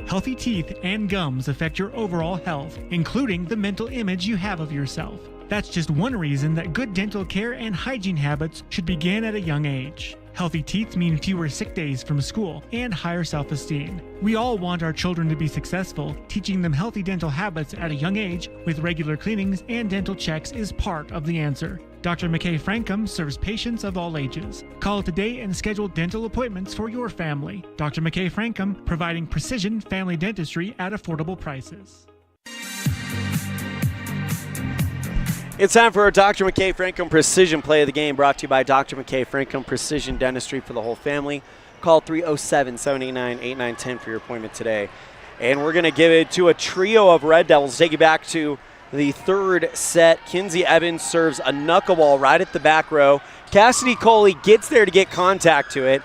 Healthy teeth and gums affect your overall health, including the mental image you have of yourself. That's just one reason that good dental care and hygiene habits should begin at a young age. Healthy teeth mean fewer sick days from school and higher self-esteem. We all want our children to be successful. Teaching them healthy dental habits at a young age with regular cleanings and dental checks is part of the answer. Dr. McKay Frankum serves patients of all ages. Call today and schedule dental appointments for your family. Dr. McKay Frankum, providing precision family dentistry at affordable prices. It's time for our Dr. McKay Franklin Precision Play of the Game, brought to you by Dr. McKay Franklin Precision Dentistry for the whole family. Call 307-789-8910 for your appointment today. And we're going to give it to a trio of Red Devils. Take you back to the third set. Kinsey Evans serves a knuckleball right at the back row. Cassidy Coley gets there to get contact to it.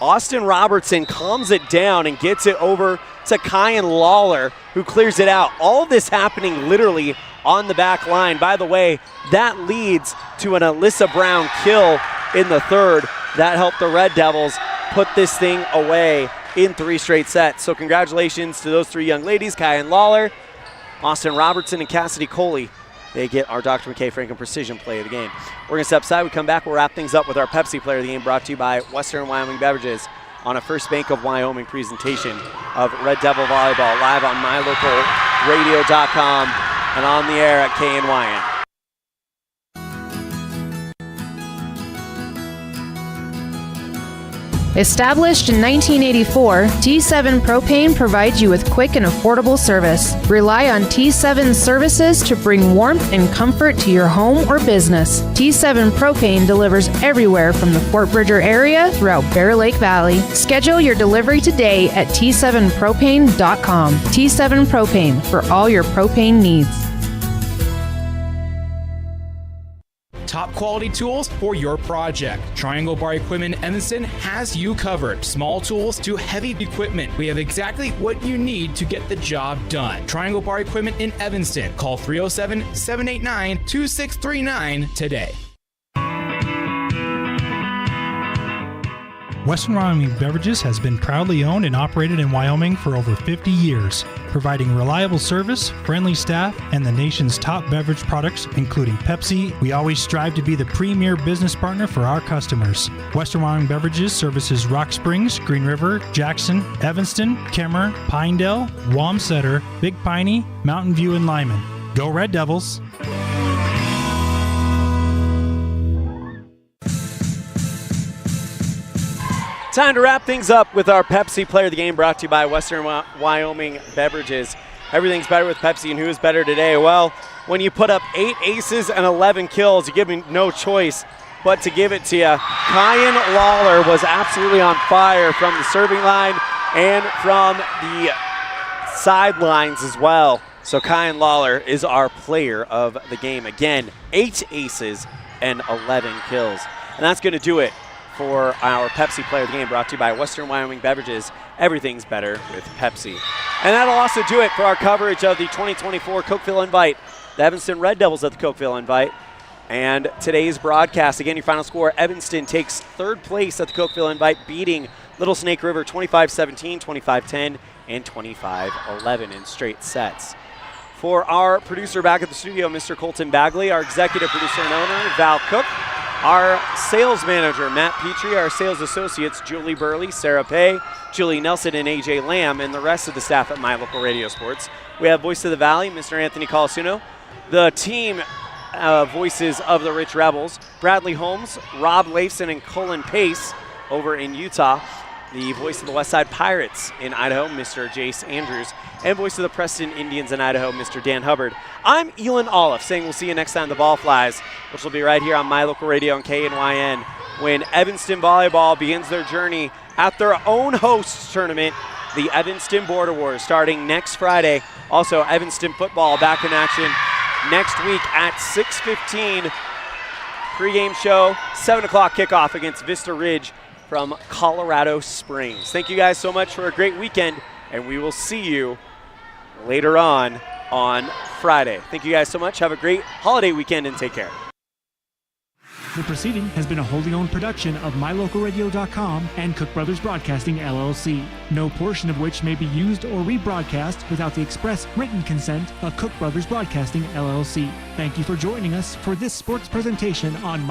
Austin Robertson calms it down and gets it over to Kyan Lawler, who clears it out. All this happening literally on the back line. By the way, that leads to an Alyssa Brown kill in the third. That helped the Red Devils put this thing away in 3 straight sets. So congratulations to those 3 young ladies, Kyan Lawler, Austin Robertson, and Cassidy Coley. They get our Dr. McKay Franklin Precision Play of the Game. We're going to step aside. We come back. We'll wrap things up with our Pepsi Player of the Game, brought to you by Western Wyoming Beverages on a First Bank of Wyoming presentation of Red Devil Volleyball, live on mylocalradio.com and on the air at KNYN. Established in 1984, T7 Propane provides you with quick and affordable service. Rely on T7 services to bring warmth and comfort to your home or business. T7 Propane delivers everywhere from the Fort Bridger area throughout Bear Lake Valley. Schedule your delivery today at T7propane.com. T7 Propane, for all your propane needs. Top quality tools for your project. Triangle Bar Equipment Evanston has you covered. Small tools to heavy equipment. We have exactly what you need to get the job done. Triangle Bar Equipment in Evanston. Call 307-789-2639 today. Western Wyoming Beverages has been proudly owned and operated in Wyoming for over 50 years, providing reliable service, friendly staff, and the nation's top beverage products, including Pepsi. We always strive to be the premier business partner for our customers. Western Wyoming Beverages services Rock Springs, Green River, Jackson, Evanston, Kemmer, Pinedale, Wamsutter, Big Piney, Mountain View, and Lyman. Go Red Devils! Time to wrap things up with our Pepsi Player of the Game, brought to you by Western Wyoming Beverages. Everything's better with Pepsi, and who is better today? Well, when you put up 8 aces and 11 kills, you give me no choice but to give it to you. Kyan Lawler was absolutely on fire from the serving line and from the sidelines as well. So Kyan Lawler is our player of the game. Again, 8 aces and 11 kills. And that's going to do it for our Pepsi Player of the Game, brought to you by Western Wyoming Beverages. Everything's better with Pepsi. And that'll also do it for our coverage of the 2024 Cokeville Invite. The Evanston Red Devils at the Cokeville Invite. And today's broadcast, again, your final score, Evanston takes 3rd place at the Cokeville Invite, beating Little Snake River 25-17, 25-10, and 25-11 in straight sets. For our producer back at the studio, Mr. Colton Bagley, our executive producer and owner, Val Cook, our sales manager, Matt Petrie, our sales associates, Julie Burley, Sarah Pay, Julie Nelson, and AJ Lamb, and the rest of the staff at My Local Radio Sports. We have Voice of the Valley, Mr. Anthony Colasuno, the team voices of the Rich Rebels, Bradley Holmes, Rob Leifson, and Cullen Pace over in Utah, the voice of the Westside Pirates in Idaho, Mr. Jace Andrews, and voice of the Preston Indians in Idaho, Mr. Dan Hubbard. I'm Elan Olliff, saying we'll see you next time the ball flies, which will be right here on My Local Radio and KNYN, when Evanston Volleyball begins their journey at their own hosts tournament, the Evanston Border Wars, starting next Friday. Also, Evanston football back in action next week at 6:15. Pregame show, 7 o'clock kickoff against Vista Ridge from Colorado Springs. Thank you guys so much for a great weekend, and we will see you later on Friday. Thank you guys so much. Have a great holiday weekend and take care. The proceeding has been a wholly owned production of MyLocalRadio.com and Cook Brothers Broadcasting, LLC. No portion of which may be used or rebroadcast without the express written consent of Cook Brothers Broadcasting, LLC. Thank you for joining us for this sports presentation on